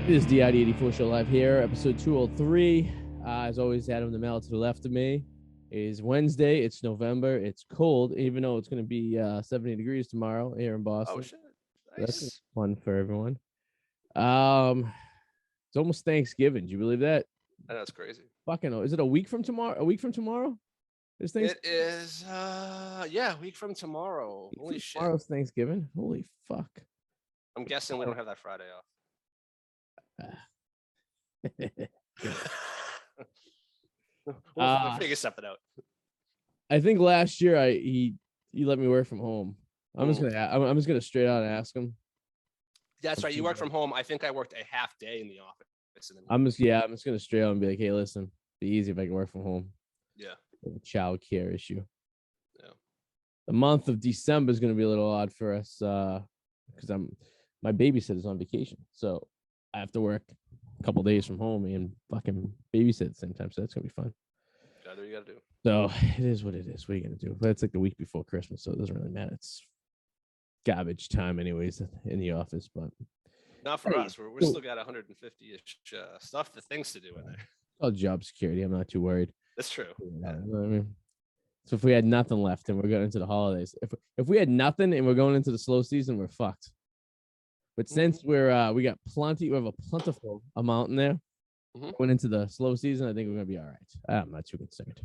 It is the ID84 show live here, episode 203. As always, Adam the Mel to the left of me. It is Wednesday. It's November. It's cold, even though it's going to be 70 degrees tomorrow here in Boston. Oh shit! Nice. That's fun for everyone. It's almost Thanksgiving. Do you believe that? I know, it's crazy. Fucking, is it a week from tomorrow? A week from tomorrow? It is. Yeah, a week from tomorrow. Holy shit! Tomorrow's Thanksgiving. Holy fuck! I'm guessing we don't have that Friday off. We'll figure something out. I think last year he let me work from home. I'm just gonna straight out ask him. That's right. You work from home. I think I worked a half day in the office. And then I'm just gonna straight out and be like, hey, listen, be easy if I can work from home. Yeah. Child care issue. Yeah. The month of December is gonna be a little odd for us because my babysitter's on vacation, so I have to work a couple days from home and fucking babysit at the same time. So that's gonna be fun. Gotta do what you gotta do. So it is what it is. What are you gonna do? But it's like the week before Christmas, so it doesn't really matter. It's garbage time, anyways, in the office. But not for us. We're still got 150-ish things to do in there. Oh, job security. I'm not too worried. That's true. You know what I mean? So if we had nothing left and we're going into the holidays, if we had nothing and we're going into the slow season, we're fucked. But since we have a plentiful amount in there, going into the slow season, I think we're gonna be all right. I'm not too concerned.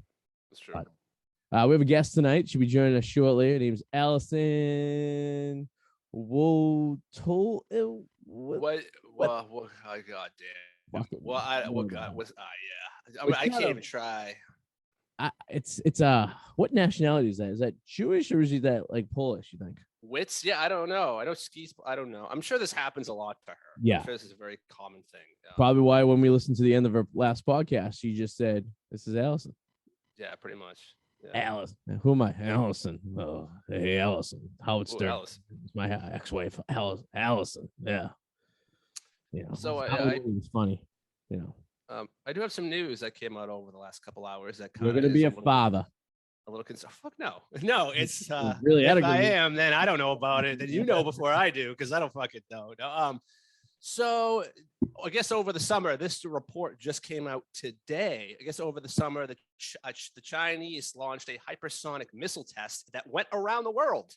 That's true. But, we have a guest tonight. She'll be joining us shortly. Her name's Allison Wojtowecz. What? Oh, God damn. I can't even try. It's what nationality is that? Is that Jewish or is he that like Polish? You think? Wits? Yeah, I don't know. I know skis. I don't know. I'm sure this happens a lot to her. Yeah, I'm sure this is a very common thing. Probably why when we listened to the end of her last podcast, she just said, "This is Allison." Yeah, pretty much. Yeah. Allison. Who am I? Allison. Oh, hey, Allison. Howard Stern. Allison. It's my ex-wife, Allison. Yeah. You know, so it's funny. You know. I do have some news that came out over the last couple hours. That you're gonna be a father. A little concerned. Fuck no. It's really. If I am, then I don't know about it. Then you know before I do, because I don't fucking know. No, so I guess over the summer, this report just came out today. I guess over the summer, the Chinese launched a hypersonic missile test that went around the world.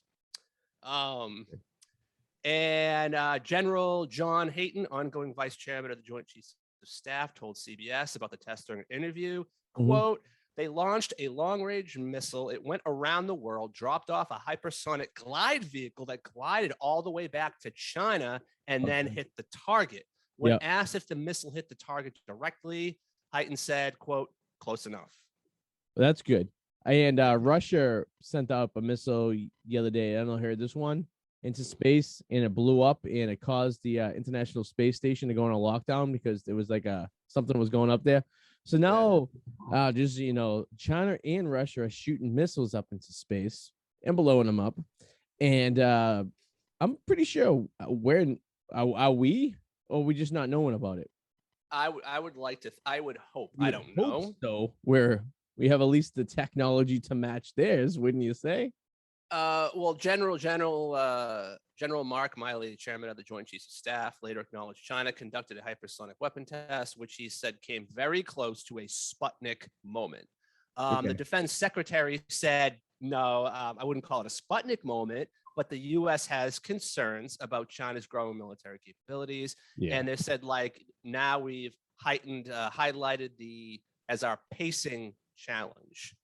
And General John Hayton, ongoing vice chairman of the Joint Chiefs of Staff, told CBS about the test during an interview. Quote, they launched a long-range missile. It went around the world, dropped off a hypersonic glide vehicle that glided all the way back to China and then hit the target. When asked if the missile hit the target directly, Hayton said, quote, close enough. Well, that's good. And Russia sent up a missile the other day. I don't know if you heard this one, into space, and it blew up, and it caused the International Space Station to go on a lockdown because there was like something was going up there. So now, just, you know, China and Russia are shooting missiles up into space and blowing them up. And I'm pretty sure are we, or are we just not knowing about it? I would hope. I don't know. So we have at least the technology to match theirs, wouldn't you say? Well, General Mark Miley, chairman of the Joint Chiefs of Staff, later acknowledged China conducted a hypersonic weapon test, which he said came very close to a Sputnik moment. The defense secretary said, no, I wouldn't call it a Sputnik moment, but the U.S. has concerns about China's growing military capabilities. Yeah. And they said, like, now we've highlighted as our pacing challenge.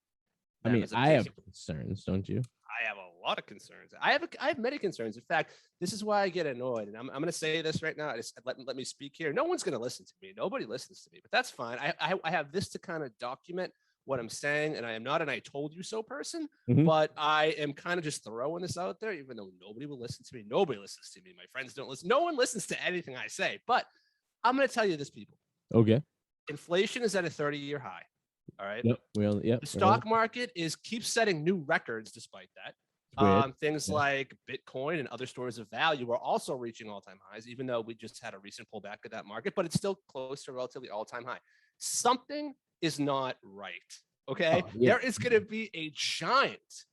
I mean, I have concerns, don't you? I have a lot of concerns. I have many concerns. In fact, this is why I get annoyed. And I'm going to say this right now. Let me speak here. No one's going to listen to me. Nobody listens to me, but that's fine. I have this to kind of document what I'm saying. And I am not an I told you so person, but I am kind of just throwing this out there, even though nobody will listen to me. Nobody listens to me. My friends don't listen. No one listens to anything I say, but I'm going to tell you this, people. Okay. Inflation is at a 30-year high. All right. Yep. The stock market keeps setting new records despite that. Things like Bitcoin and other stores of value are also reaching all-time highs, even though we just had a recent pullback of that market, but it's still close to relatively all-time high. Something is not right. Okay. There is going to be a giant,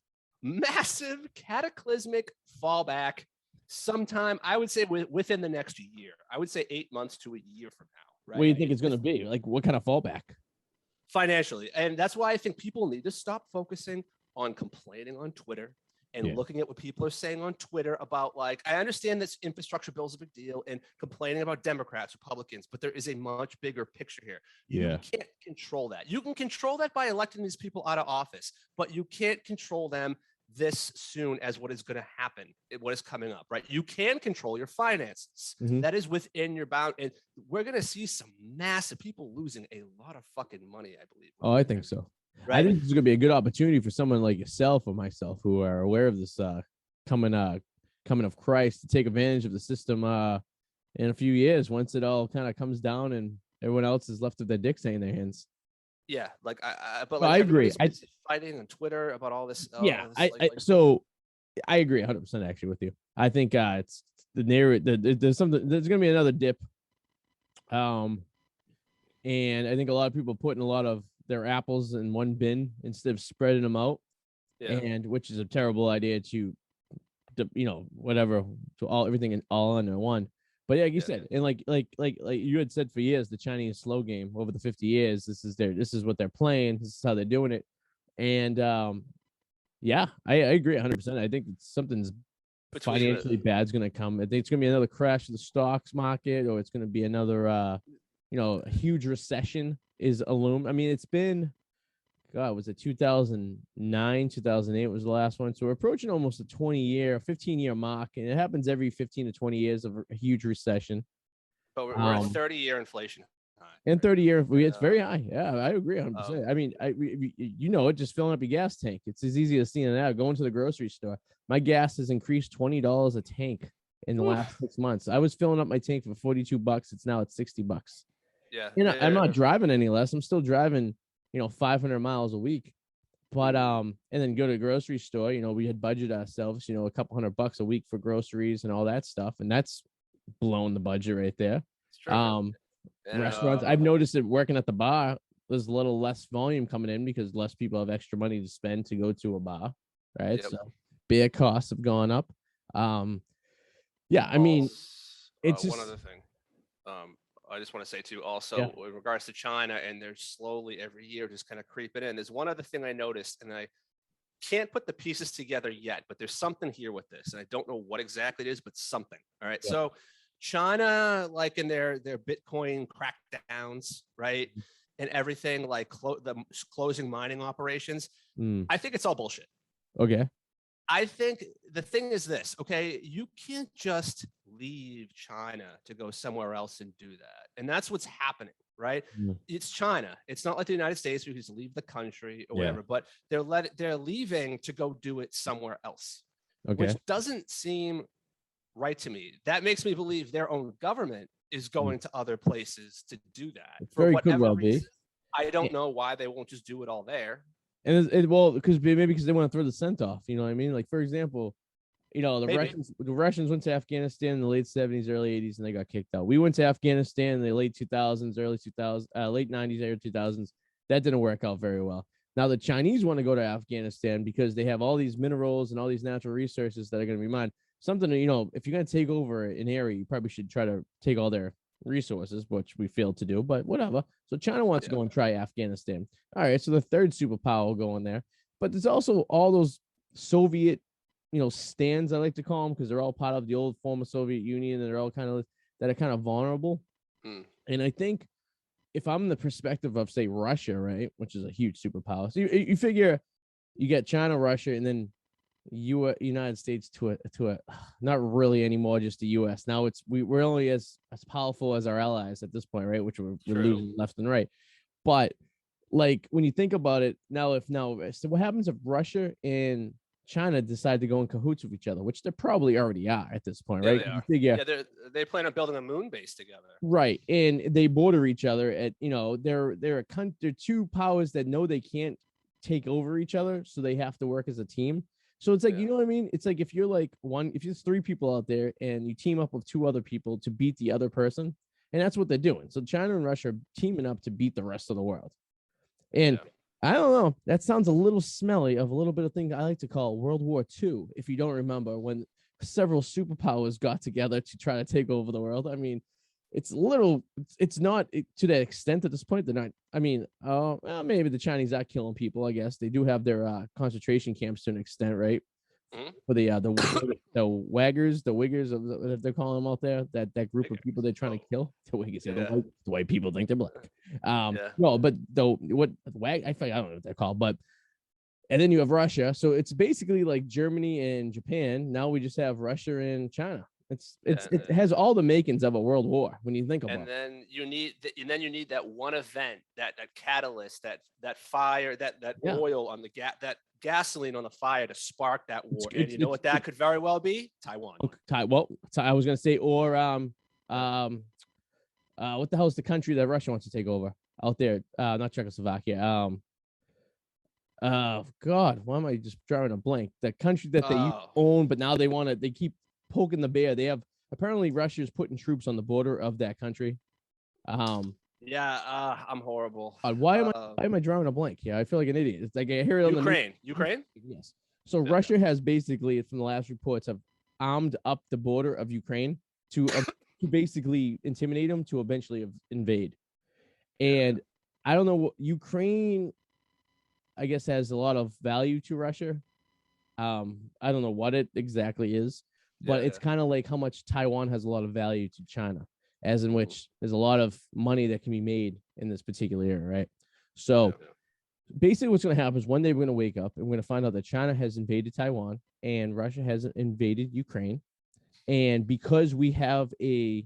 massive, cataclysmic fallback Sometime, I would say within the next year. I would say 8 months to a year from now, right? What do you think it's going to be? Like, what kind of fallback? Financially. And that's why I think people need to stop focusing on complaining on Twitter and looking at what people are saying on Twitter about, like, I understand this infrastructure bill is a big deal and complaining about Democrats, Republicans, but there is a much bigger picture here. Yeah. You can't control that. You can control that by electing these people out of office, but you can't control them this soon as what is going to happen, what is coming up, right? You can control your finances. That is within your bound. And we're going to see some massive people losing a lot of fucking money, I believe. Oh, I think so. Right? I think this is going to be a good opportunity for someone like yourself or myself who are aware of this coming of Christ to take advantage of the system in a few years once it all kind of comes down and everyone else is left with their dicks in their hands. Yeah, like I agree. Fighting on Twitter about all this. So I agree 100% actually with you. I think it's there's going to be another dip. And I think a lot of people putting a lot of their apples in one bin instead of spreading them out. Yeah. And which is a terrible idea to whatever, to everything all under one. But yeah, like you said, and like you had said for years, the Chinese slow game over the 50 years, this is what they're playing. This is how they're doing it. And I agree 100%. I think something's financially bad's going to come. I think it's going to be another crash of the stocks market, or it's going to be another, a huge recession is loom. I mean, it's been, God, was it 2009, 2008 was the last one. So we're approaching almost a 15-year mark, and it happens every 15 to 20 years of a huge recession. But we're at 30-year inflation. And 30-year, it's very high. Yeah, I agree 100%. I mean, just filling up your gas tank. It's as easy as seeing it now. Going to the grocery store. My gas has increased $20 a tank in the last 6 months. I was filling up my tank for $42. It's now at $60. Yeah. I'm not driving any less. I'm still driving 500 miles a week, but and then go to the grocery store. We had budgeted ourselves a couple $100 a week for groceries and all that stuff, and that's blowing the budget right there. Restaurants, I've noticed it working at the bar, there's a little less volume coming in because less people have extra money to spend to go to a bar, right? So beer costs have gone up. I mean, it's just one other thing I just want to say too, also with regards to China, and they're slowly every year just kind of creeping in. There's one other thing I noticed, and I can't put the pieces together yet, but there's something here with this, and I don't know what exactly it is, but something. All right. So China, like in their Bitcoin crackdowns, right, and everything, like the closing mining operations, I think it's all bullshit. Okay. I think the thing is this, okay, you can't just leave China to go somewhere else and do that. And that's what's happening, right? It's China. It's not like the United States where you just leave the country or whatever, but they're leaving to go do it somewhere else, which doesn't seem right to me. That makes me believe their own government is going to other places to do that. For whatever reason. I don't know why they won't just do it all there. And because they want to throw the scent off, you know what I mean? Like, for example, the Russians went to Afghanistan in the late 70s, early 80s, and they got kicked out. We went to Afghanistan in the late 2000s, early 2000s, late 90s, early 2000s. That didn't work out very well. Now the Chinese want to go to Afghanistan because they have all these minerals and all these natural resources that are going to be mined. Something that, if you're going to take over an area, you probably should try to take all their resources, which we failed to do, but whatever. So China wants to go and try Afghanistan. All right, so the third superpower will go in there, but there's also all those Soviet, stands, I like to call them, because they're all part of the old former Soviet Union, and they're all kind of vulnerable. And I think if I'm in the perspective of, say, Russia, right, which is a huge superpower, so you figure you get China, Russia, and then United States to a not really anymore, just the U.S. Now we're only as powerful as our allies at this point, right? Which we're losing left and right. But like when you think about it, so what happens if Russia and China decide to go in cahoots with each other, which they probably already are at this point, right? They plan on building a moon base together, right? And they border each other at they're two powers that know they can't take over each other, so they have to work as a team. So it's like, you know what I mean? It's like if there's three people out there and you team up with two other people to beat the other person, and that's what they're doing. So China and Russia are teaming up to beat the rest of the world. And I don't know, that sounds a little smelly of a little bit of thing I like to call World War II, if you don't remember, when several superpowers got together to try to take over the world. I mean, it's not to that extent at this point. They're not. I mean, well, maybe the Chinese are killing people. I guess they do have their concentration camps to an extent, right? For the waggers, the wiggers, of they're calling them out there. That group of people they're trying to kill. The wiggers, the white people think they're black. No, but though what wag? I don't know what they're called, but. And then you have Russia. So it's basically like Germany and Japan. Now we just have Russia and China. It has all the makings of a world war when you think about it. And then you need that one event, that catalyst, that fire, that oil on the that gasoline on the fire to spark that war. And you know what that could very well be? Taiwan. Well, I was gonna say, or what the hell is the country that Russia wants to take over out there? Not Czechoslovakia. God, why am I just drawing a blank? The country that they own, but now they keep poking the bear. They have apparently Russia's putting troops on the border of that country. I'm horrible. Why am I drawing a blank? Yeah, I feel like an idiot. It's like I hear it on Ukraine. Yes. So Russia has basically, from the last reports, have armed up the border of Ukraine to basically intimidate them to eventually invade. And I don't know what Ukraine, I guess, has a lot of value to Russia. I don't know what it exactly is, but it's kind of like how much Taiwan has a lot of value to China, as in which there's a lot of money that can be made in this particular area, right? So basically what's going to happen is one day we're going to wake up and we're going to find out that China has invaded Taiwan and Russia has invaded Ukraine. And because we have the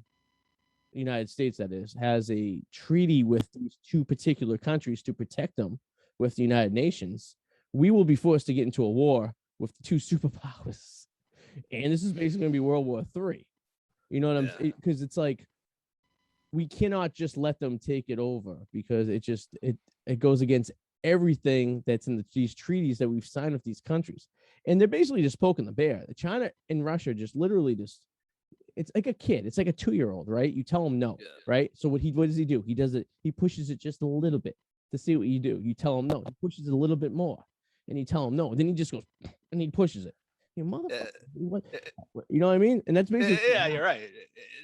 United States, that is, has a treaty with these two particular countries to protect them with the United Nations, we will be forced to get into a war with the two superpowers. And this is basically going to be World War III. You know what I'm saying? Because it's like, we cannot just let them take it over because it goes against everything that's in these treaties that we've signed with these countries. And they're basically just poking the bear. China and Russia just literally it's like a kid. It's like a 2-year-old, right? You tell him no, right? So what does he do? He pushes it just a little bit to see what you do. You tell him no. He pushes it a little bit more, and you tell him no. And then he just goes and he pushes it. You motherfucker! You know what I mean? And that's basically you're right.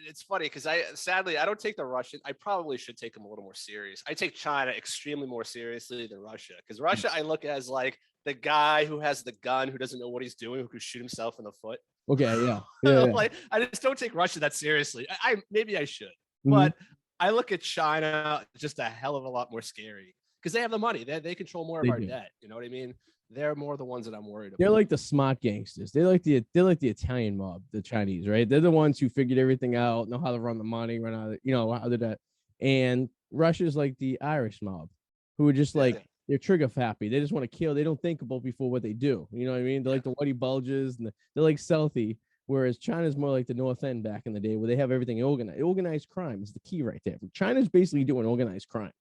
It's funny because sadly I don't take the Russian. I probably should take them a little more serious. I take China extremely more seriously than Russia because Russia I look as like the guy who has the gun who doesn't know what he's doing, who could shoot himself in the foot. Okay, Like I just don't take Russia that seriously. Maybe I should, but I look at China just a hell of a lot more scary because they have the money. They control more of our debt. You know what I mean? They're more the ones that I'm worried about. They're like the smart gangsters. They're like the Italian mob, the Chinese, right? They're the ones who figured everything out, know how to run the money, how to that. And Russia's like the Irish mob, who are just like they're trigger happy. They just want to kill. They don't think about before what they do. You know what I mean? They're like the whitey bulges, and they're like stealthy. Whereas China's more like the North End back in the day, where they have everything organized. Organized crime is the key right there. China's basically doing organized crime,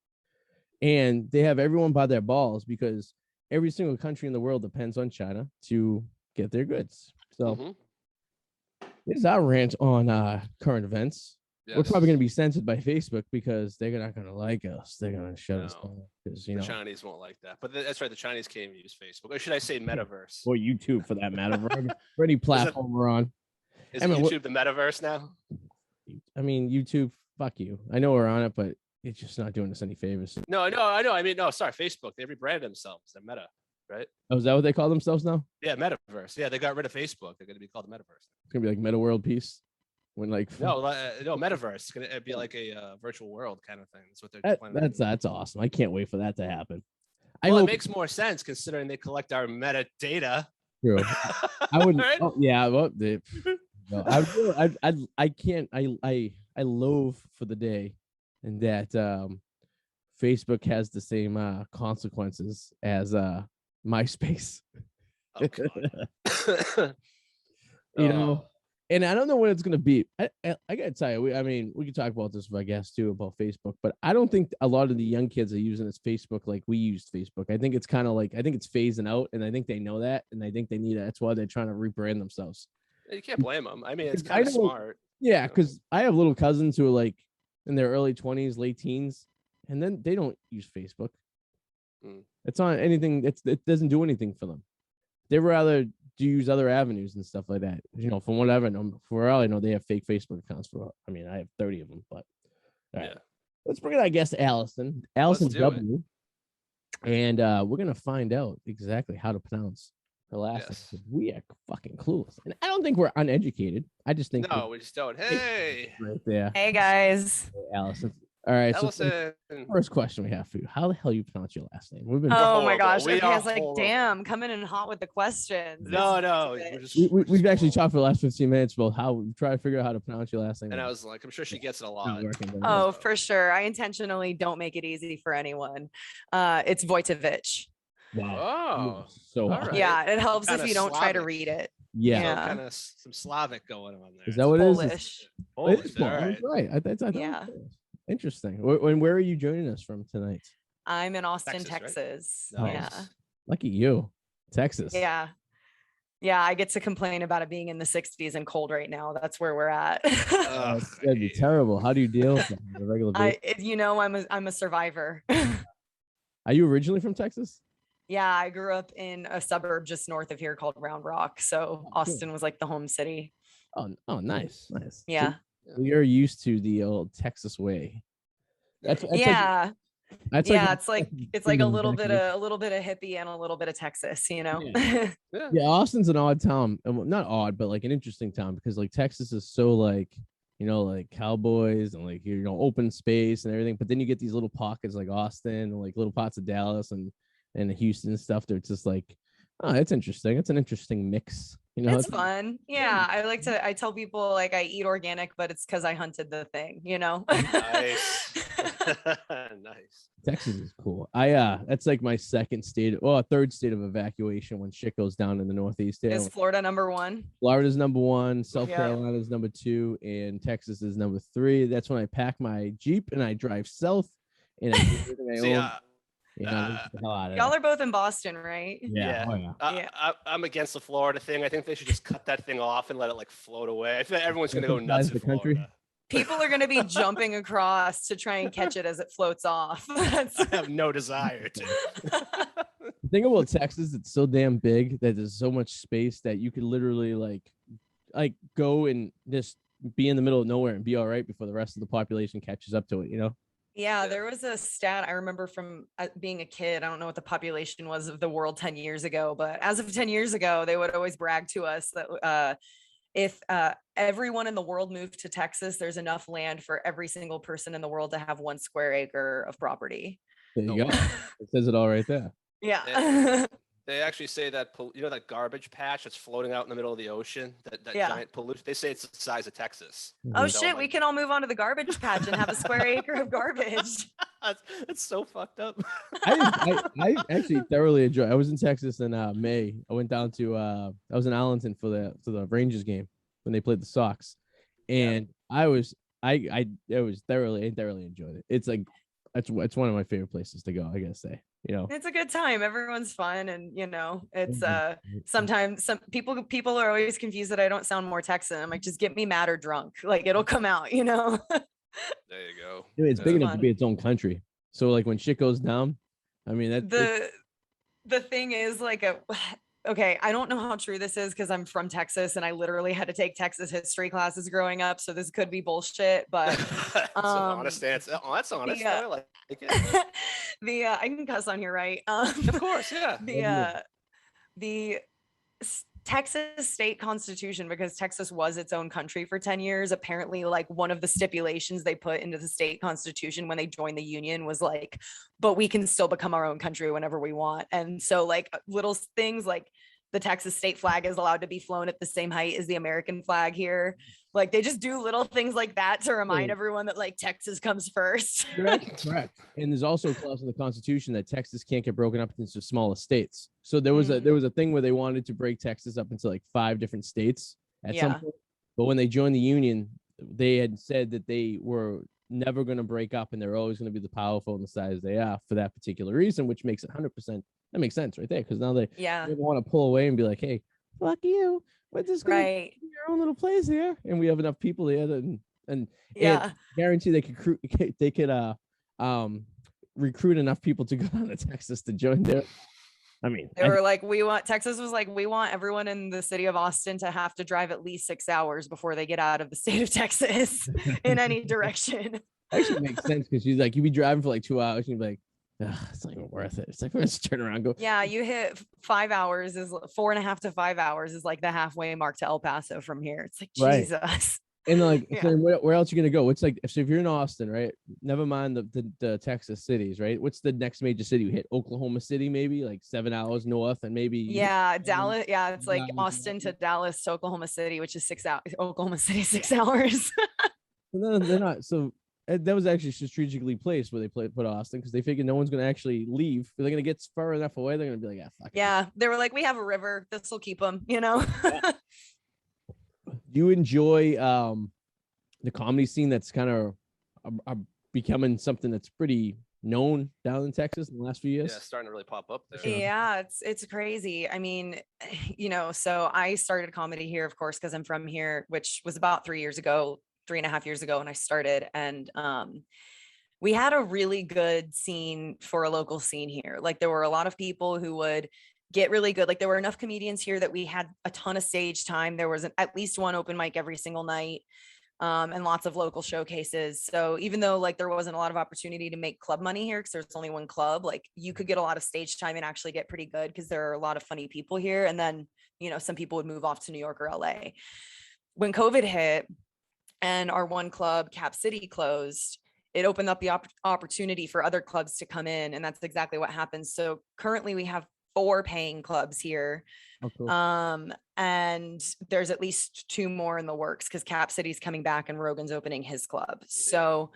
and they have everyone by their balls because every single country in the world depends on China to get their goods. So this is our rant on current events. Yes. We're probably going to be censored by Facebook because they're not going to like us. They're going to shut us down because the Chinese won't like that. But that's right. The Chinese can't even use Facebook, or should I say metaverse? Or YouTube, for that matter. For any platform we're on. Is YouTube the metaverse now? I mean, YouTube. Fuck you. I know we're on it, but it's just not doing us any favors. No, I know. I mean, no, sorry, Facebook. They rebranded themselves. They're Meta, right? Oh, is that what they call themselves now? Yeah, Metaverse. Yeah, they got rid of Facebook. They're going to be called the Metaverse. It's going to be like Meta World Peace. When like no, Metaverse. It's going to be like a virtual world kind of thing. That's what they're planning. That's awesome. I can't wait for that to happen. It makes more sense considering they collect our metadata. True. I wouldn't. Right? Oh, yeah. Well, I can't. I loathe for the day, and that Facebook has the same consequences as MySpace. Oh, God. You know, and I don't know what it's gonna be. I gotta tell you, we could talk about this, I guess, too, about Facebook, but I don't think a lot of the young kids are using this Facebook like we used Facebook. I think it's kind of like, I think it's phasing out, and I think they know that, and I think they need it. That's why they're trying to rebrand themselves. You can't blame them. I mean, it's kind of smart. Yeah, because I have little cousins who are like in their early 20s, late teens, and then they don't use Facebook. It's not anything. It doesn't do anything for them. They rather do use other avenues and stuff like that. You know, from whatever. For all I know, they have fake Facebook accounts for. I mean, I have 30 of them, but all right. Let's bring it, I guess, Allison. Allison W. And we're gonna find out exactly how to pronounce her last name. We are fucking clueless, and I don't think we're uneducated. I just think we just don't. Hey, right there. Hey guys. Hey, Allison. All right, Allison. so first question we have for you: how the hell you pronounce your last name? We've been Oh my gosh! Okay, I was like, damn, coming in hot with the questions. No, we've actually talked for the last 15 minutes about how we try to figure out how to pronounce your last name. And I was like, I'm sure she gets it a lot. Oh, for sure. I intentionally don't make it easy for anyone. It's Wojtowecz. Wow. So right. Yeah, it helps if you don't Slavic. Try to read it. Yeah. So kind of some Slavic going on there. Is that what Polish. it is? Polish. It is Polish. Right. Yeah. Interesting. And where are you joining us from tonight? I'm in Austin, Texas. Right? Yeah. Lucky you. Texas. Yeah. Yeah, I get to complain about it being in the 60s and cold right now. That's where we're at. That'd be terrible. How do you deal with that on a regular basis? I'm a survivor. Are you originally from Texas? Yeah, I grew up in a suburb just north of here called Round Rock. So Austin was like the home city. Oh, nice. Yeah. So you're used to the old Texas way. That's yeah. It's like a little bit of hippie and a little bit of Texas, you know. Yeah, Austin's an odd town. Not odd, but like an interesting town because like Texas is so like, you know, like cowboys and like, you know, open space and everything. But then you get these little pockets like Austin and like little parts of Dallas and Houston and stuff. They're just like, oh, it's interesting. It's an interesting mix. You know, it's fun. Yeah. I tell people like I eat organic, but it's because I hunted the thing, you know. Nice. Nice. Texas is cool. That's like my third state of evacuation when shit goes down in the Northeast. Is Florida number one? Florida's number one, South Carolina is number two, and Texas is number three. That's when I pack my Jeep and I drive south and I do everything I own. Y'all are both in Boston, right? Yeah. I'm against the Florida thing. I think they should just cut that thing off and let it like float away. I feel like everyone's gonna go nuts in Florida. People are gonna be jumping across to try and catch it as it floats off. I have no desire to. The thing about Texas, it's so damn big that there's so much space that you could literally like go and just be in the middle of nowhere and be all right before the rest of the population catches up to it, you know? Yeah, there was a stat I remember from being a kid. I don't know what the population was of the world 10 years ago, but as of 10 years ago, they would always brag to us that if everyone in the world moved to Texas, there's enough land for every single person in the world to have 1 square acre of property. There you go. It says it all right there. Yeah. They actually say that, you know, that garbage patch that's floating out in the middle of the ocean, that giant pollution, they say it's the size of Texas. Oh, shit. We can all move on to the garbage patch and have a square acre of garbage. It's so fucked up. I actually thoroughly enjoy. I was in Texas in May. I went down to I was in Arlington for the Rangers game when they played the Sox, and I thoroughly enjoyed it. It's like it's one of my favorite places to go, I gotta say. You know, it's a good time. Everyone's fun, and you know, it's sometimes some people are always confused that I don't sound more Texan. I'm like, just get me mad or drunk, like it'll come out, you know. There you go. It's big enough to be its own country. So like when shit goes down, I mean that the thing is like okay, I don't know how true this is because I'm from Texas and I literally had to take Texas history classes growing up. So this could be bullshit, but that's an honest answer. Oh, that's honest. I like it. I can cuss on here, right? Of course, yeah. The Texas state constitution, because Texas was its own country for 10 years, apparently like one of the stipulations they put into the state constitution when they joined the union was like, but we can still become our own country whenever we want. And so like little things like the Texas state flag is allowed to be flown at the same height as the American flag here. Like they just do little things like that to remind everyone that like Texas comes first. Correct. And there's also a clause in the Constitution that Texas can't get broken up into smaller states. So there was a thing where they wanted to break Texas up into like 5 different states at some point. But when they joined the union, they had said that they were never going to break up and they're always going to be the powerful and the size they are for that particular reason, which makes it 100%. That makes sense right there, because now they want to pull away and be like, hey, fuck you. We're just going to your own little place here, and we have enough people here and guarantee they could recruit enough people to go down to Texas to join their I mean, They were like, Texas was like, we want everyone in the city of Austin to have to drive at least 6 hours before they get out of the state of Texas in any direction. Actually makes sense because she's like, you'd be driving for like 2 hours and you'd be like, it's not even worth it. It's like, let's turn around and go. Yeah, you hit 5 hours is 4.5 to 5 hours is like the halfway mark to El Paso from here. It's like, Right. Jesus. And like, so where else are you gonna go? What's like, so if you're in Austin, right? Never mind the Texas cities, right? What's the next major city you hit? Oklahoma City, maybe like 7 hours north, and maybe Dallas. Yeah, it's like Austin to Dallas to Oklahoma City, which is 6 hours. Oklahoma City, 6 hours. No, they're not. So that was actually strategically placed where they put Austin because they figured no one's gonna actually leave. They're gonna get far enough away. They're gonna be like, fuck. Yeah, they were like, we have a river. This will keep them. You know. Do you enjoy the comedy scene that's kind of becoming something that's pretty known down in Texas in the last few years? Yeah, starting to really pop up there. Yeah, it's crazy. I mean, so I started comedy here, of course, because I'm from here, which was about 3 years ago, 3.5 years ago when I started. And we had a really good scene for a local scene here. Like there were a lot of people who would get really good. Like there were enough comedians here that we had a ton of stage time. There was at least one open mic every single night, and lots of local showcases. So even though like there wasn't a lot of opportunity to make club money here because there's only one club, like you could get a lot of stage time and actually get pretty good because there are a lot of funny people here. And then, some people would move off to New York or LA. When COVID hit and our one club, Cap City, closed, it opened up the opportunity for other clubs to come in. And that's exactly what happened. So currently we have 4 paying clubs here. Oh, cool. And there's at least 2 more in the works because Cap City's coming back and Rogan's opening his club. So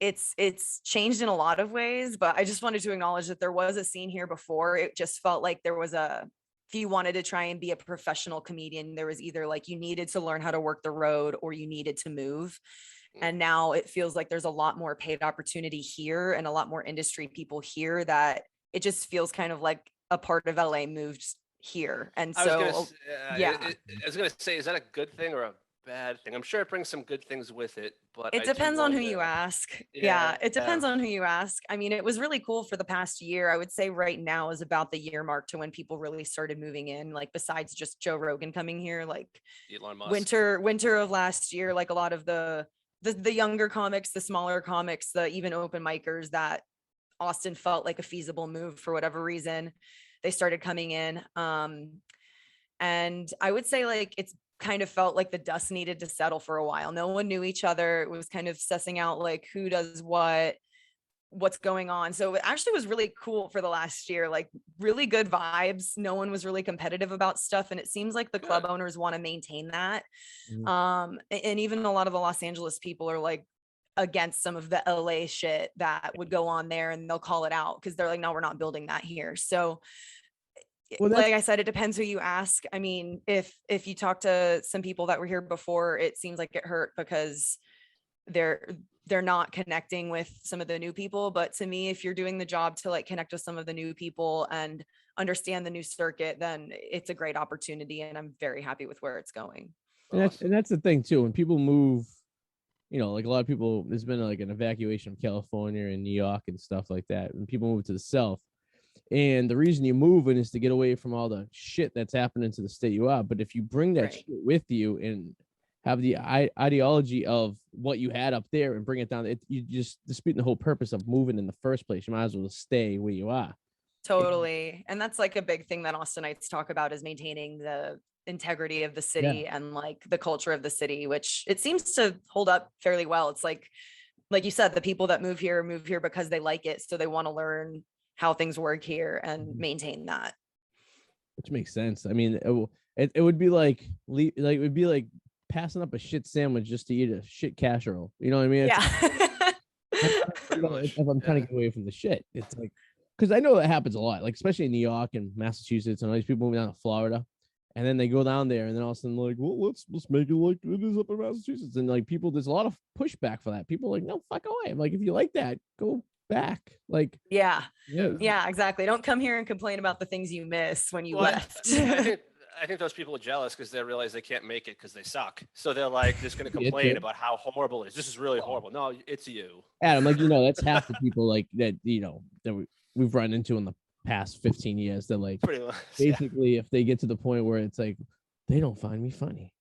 it's changed in a lot of ways, but I just wanted to acknowledge that there was a scene here before. It just felt like there was if you wanted to try and be a professional comedian, there was either like you needed to learn how to work the road or you needed to move. And now it feels like there's a lot more paid opportunity here and a lot more industry people here that it just feels kind of like a part of LA moved here. And so, I was going to say, is that a good thing or a bad thing? I'm sure it brings some good things with it, but it depends on who you ask. Yeah, it depends on who you ask. I mean, it was really cool for the past year. I would say right now is about the year mark to when people really started moving in, like besides just Joe Rogan coming here, like Elon Musk. winter of last year, like a lot of the younger comics, the smaller comics, the even open micers that Austin felt like a feasible move for whatever reason, they started coming in. And I would say like it's kind of felt like the dust needed to settle for a while. No one knew each other. It was kind of sussing out like who does what's going on. So it actually was really cool for the last year, like really good vibes. No one was really competitive about stuff. And it seems like the club owners want to maintain that. And even a lot of the Los Angeles people are like against some of the LA shit that would go on there, and they'll call it out because they're like, no, we're not building that here. So like I said, it depends who you ask. I mean, if you talk to some people that were here before, it seems like it hurt because they're not connecting with some of the new people. But to me, if you're doing the job to like connect with some of the new people and understand the new circuit, then it's a great opportunity. And I'm very happy with where it's going. And that's the thing too. When people move, like a lot of people, there's been like an evacuation of California and New York and stuff like that. And people move to the South. And the reason you're moving is to get away from all the shit that's happening to the state you are. But if you bring that shit with you and have the ideology of what you had up there and bring it down, you just dispute the whole purpose of moving in the first place. You might as well stay where you are. Totally. And that's like a big thing that Austinites talk about is maintaining the integrity of the city and like the culture of the city, which it seems to hold up fairly well. It's like you said, the people that move here because they like it. So they want to learn how things work here and maintain that. Which makes sense. I mean, it would be like it would be like passing up a shit sandwich just to eat a shit casserole. You know what I mean? If I'm trying to get away from the shit, it's like, because I know that happens a lot, like especially in New York and Massachusetts and all these people moving down to Florida. And then they go down there and then all of a sudden like, well, let's make it like it is up in Massachusetts. And like people, there's a lot of pushback for that. People are like, no, fuck away. I'm like, if you like that, go back. Like, yeah, exactly. Don't come here and complain about the things you miss when you left. I think those people are jealous because they realize they can't make it because they suck. So they're like, just going to complain about how horrible it is. This is really horrible. No, it's you. Adam, like, that's half the people like that, that we've run into in the past 15 years. They're like, Pretty much. Yeah. basically, if they get to the point where it's like, they don't find me funny.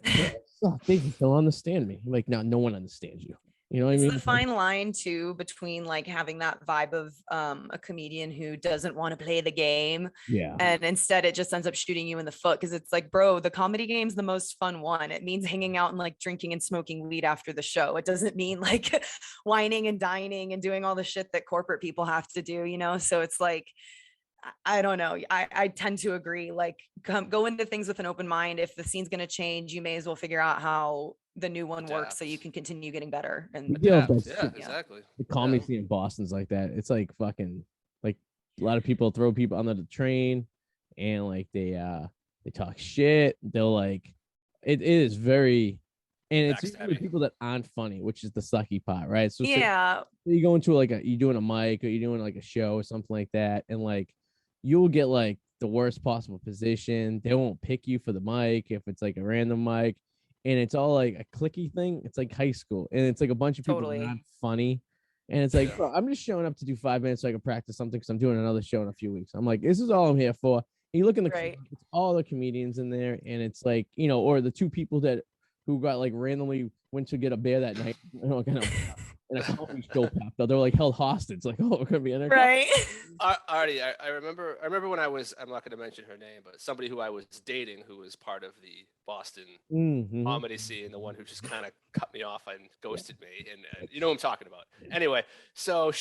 They just don't understand me. Like, no one understands you. You know what I It's mean? the fine line too between like having that vibe of a comedian who doesn't want to play the game, Yeah. and instead it just ends up shooting you in the foot, because it's like, bro, the comedy game's the most fun one. It means hanging out and like drinking and smoking weed after the show. It doesn't mean like whining and dining and doing all the shit that corporate people have to do, you know? So it's like, I don't know. I tend to agree. Like, go into things with an open mind. If the scene's going to change, you may as well figure out how the new one works so you can continue getting better. And Yeah, exactly. The comedy scene in Boston's like that. It's like fucking like a lot of people throw people under the train, and like they talk shit. They'll like it is very, and it's usually people that aren't funny, which is the sucky part, right? So yeah, you go into like you're doing a mic or you're doing like a show or something like that, and like you'll get like the worst possible position. They won't pick you for the mic if it's like a random mic, and it's all like a clicky thing. It's like high school, and it's like a bunch of people that are not funny, and it's like, bro, I'm just showing up to do 5 minutes so I can practice something because I'm doing another show in a few weeks. I'm like, this is all I'm here for. And you look in the crowd, it's all the comedians in there, and it's like, you know, or the two people who got like randomly went to get a beer that night, you know, kind of in a comedy show popped out. They were like held hostage, like, oh, we're gonna be in there. Right. Arty, I remember when I'm not gonna mention her name, but somebody who I was dating who was part of the Boston comedy scene, the one who just kind of cut me off and ghosted me, and you know what I'm talking about. Anyway, so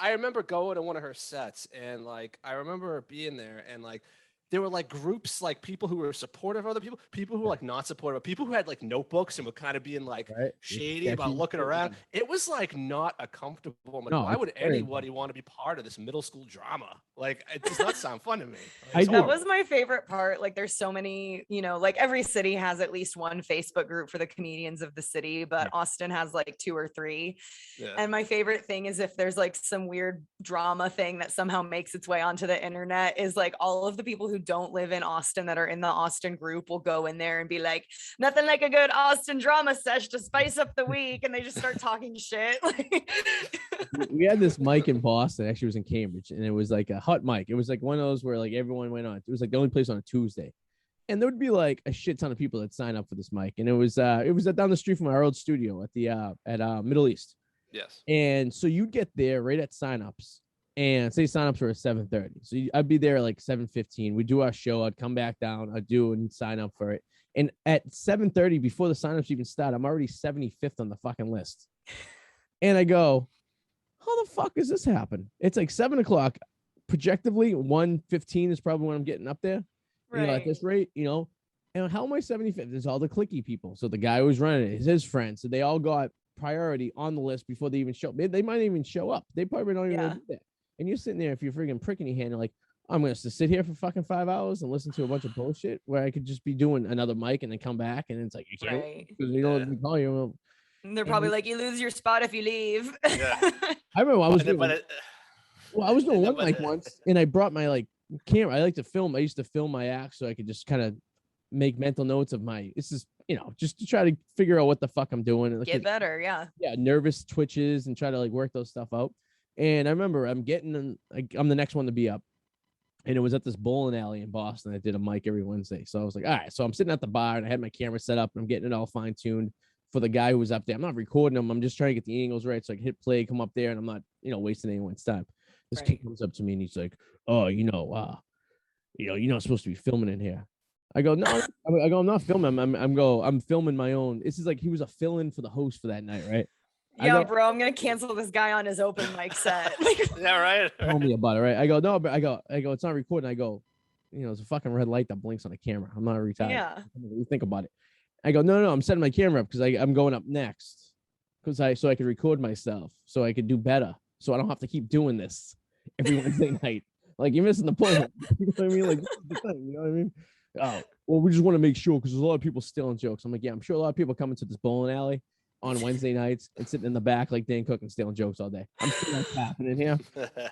I remember going to one of her sets, and like I remember being there, and like there were like groups, like people who were supportive of other people who were like not supportive, people who had like notebooks and were kind of being like shady about looking around. It was like not a comfortable moment. No, why would anybody want to be part of this middle school drama? Like, it does not sound fun to me. That was my favorite part. Like, there's so many, you know, like every city has at least one Facebook group for the comedians of the city, but Austin has like 2 or 3. Yeah. And my favorite thing is if there's like some weird drama thing that somehow makes its way onto the internet, is like all of the people who don't live in Austin that are in the Austin group will go in there and be like, nothing like a good Austin drama sesh to spice up the week, and they just start talking shit. We had this mic in Boston, actually it was in Cambridge, and it was like a hot mic. It was like one of those where like everyone went on. It was like the only place on a Tuesday, and there would be like a shit ton of people that sign up for this mic, and it was down the street from our old studio at the Middle East. Yes. And so you'd get there right at signups, and say signups were at 7:30. So I'd be there at like 7:15. We'd do our show. I'd come back down. I'd do and sign up for it. And at 7:30, before the signups even start, I'm already 75th on the fucking list. And I go, how the fuck does this happen? It's like 7 o'clock. Projectively, 1:15 is probably when I'm getting up there. Right. You know, at this rate, you know. And how am I 75th? There's all the clicky people. So the guy who's running it is his friend. So they all got priority on the list before they even show up. They might even show up. They probably don't even do that. And you're sitting there, if you're freaking pricking your hand, you're like, I'm going to sit here for fucking 5 hours and listen to a bunch of bullshit where I could just be doing another mic and then come back. And it's like, you can't, because you know what we call you. And they're probably like, you lose your spot if you leave. Yeah. I remember I was doing one mic once, and I brought my like camera. I like to film. I used to film my act so I could just kind of make mental notes of this is, you know, just to try to figure out what the fuck I'm doing. And get better. Yeah. Yeah. Nervous twitches and try to like work those stuff out. And I remember I'm the next one to be up. And it was at this bowling alley in Boston. I did a mic every Wednesday. So I was like, all right. So I'm sitting at the bar and I had my camera set up and I'm getting it all fine tuned for the guy who was up there. I'm not recording him. I'm just trying to get the angles right so I can hit play, come up there, and I'm not, you know, wasting anyone's time. This kid comes up to me and he's like, oh, you're not supposed to be filming in here. I go, no, I'm not filming. I'm filming my own. This is like, he was a fill-in for the host for that night, right? Yo, bro, I'm gonna cancel this guy on his open mic set. Yeah, right. Tell me about it, right? I go, no, but I go, it's not recording. I go, you know, it's a fucking red light that blinks on the camera. I'm not retired. Yeah. Think about it. I go, no, I'm setting my camera up because I'm going up next so I could record myself so I could do better. So I don't have to keep doing this every Wednesday night. Like, you're missing the point. You know what I mean? Like, this is the thing, you know what I mean? Oh, well, we just want to make sure because there's a lot of people stealing jokes. I'm like, yeah, I'm sure a lot of people coming to this bowling alley on Wednesday nights and sitting in the back like Dan Cook and stealing jokes all day. I'm sure that's happening here.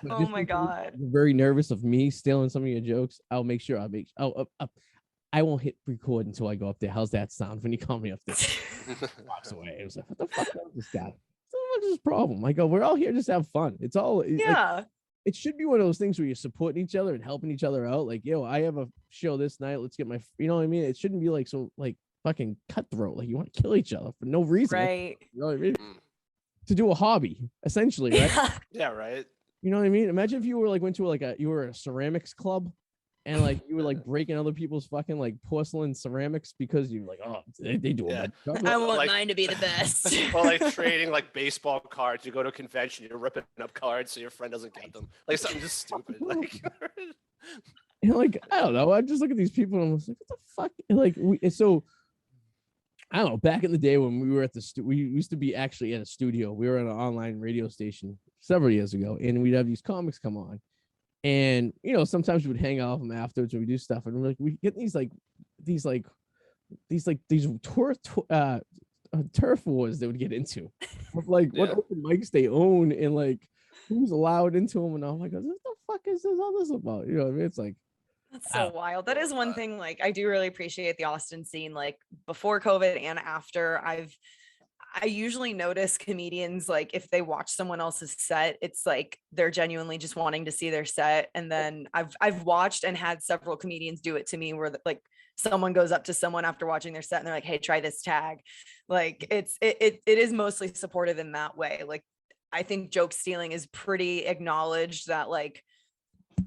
Oh my God. You're very nervous of me stealing some of your jokes. I'll make sure I won't hit record until I go up there. How's that sound when you call me up there? Walks away. It was like, what the fuck is this guy? What's his problem? I go, we're all here just to have fun. It's all yeah. it should be one of those things where you're supporting each other and helping each other out. Like, yo, I have a show this night. Let's get you know what I mean? It shouldn't be like so like fucking cutthroat. Like you want to kill each other for no reason. Right. You know what I mean? To do a hobby, essentially, right? Yeah, right. You know what I mean? Imagine if you were like went to you were a ceramics club and like you were like breaking other people's fucking like porcelain ceramics because you're like, oh, they do Yeah. a bad job. I want Like- mine to be the best. Or like trading like baseball cards. You go to a convention, you're ripping up cards so your friend doesn't get them. Like something just stupid. Like And like, I don't know. I just look at these people and I'm just like, what the fuck? And like, so I don't know. Back in the day when we were at we used to be actually at a studio. We were at an online radio station several years ago, and we'd have these comics come on. And you know, sometimes we would hang out with them afterwards and we do stuff, and we get these turf wars that would get into, of like what open mics they own and like who's allowed into them, and I'm like, what the fuck is all this about? You know what I mean? It's like. That's so wild. That is one thing. Like, I do really appreciate the Austin scene. Like before COVID and after, I usually notice comedians, like if they watch someone else's set, it's like they're genuinely just wanting to see their set. And then I've watched and had several comedians do it to me where like someone goes up to someone after watching their set and they're like, hey, try this tag. Like it is mostly supportive in that way. Like I think joke stealing is pretty acknowledged, that like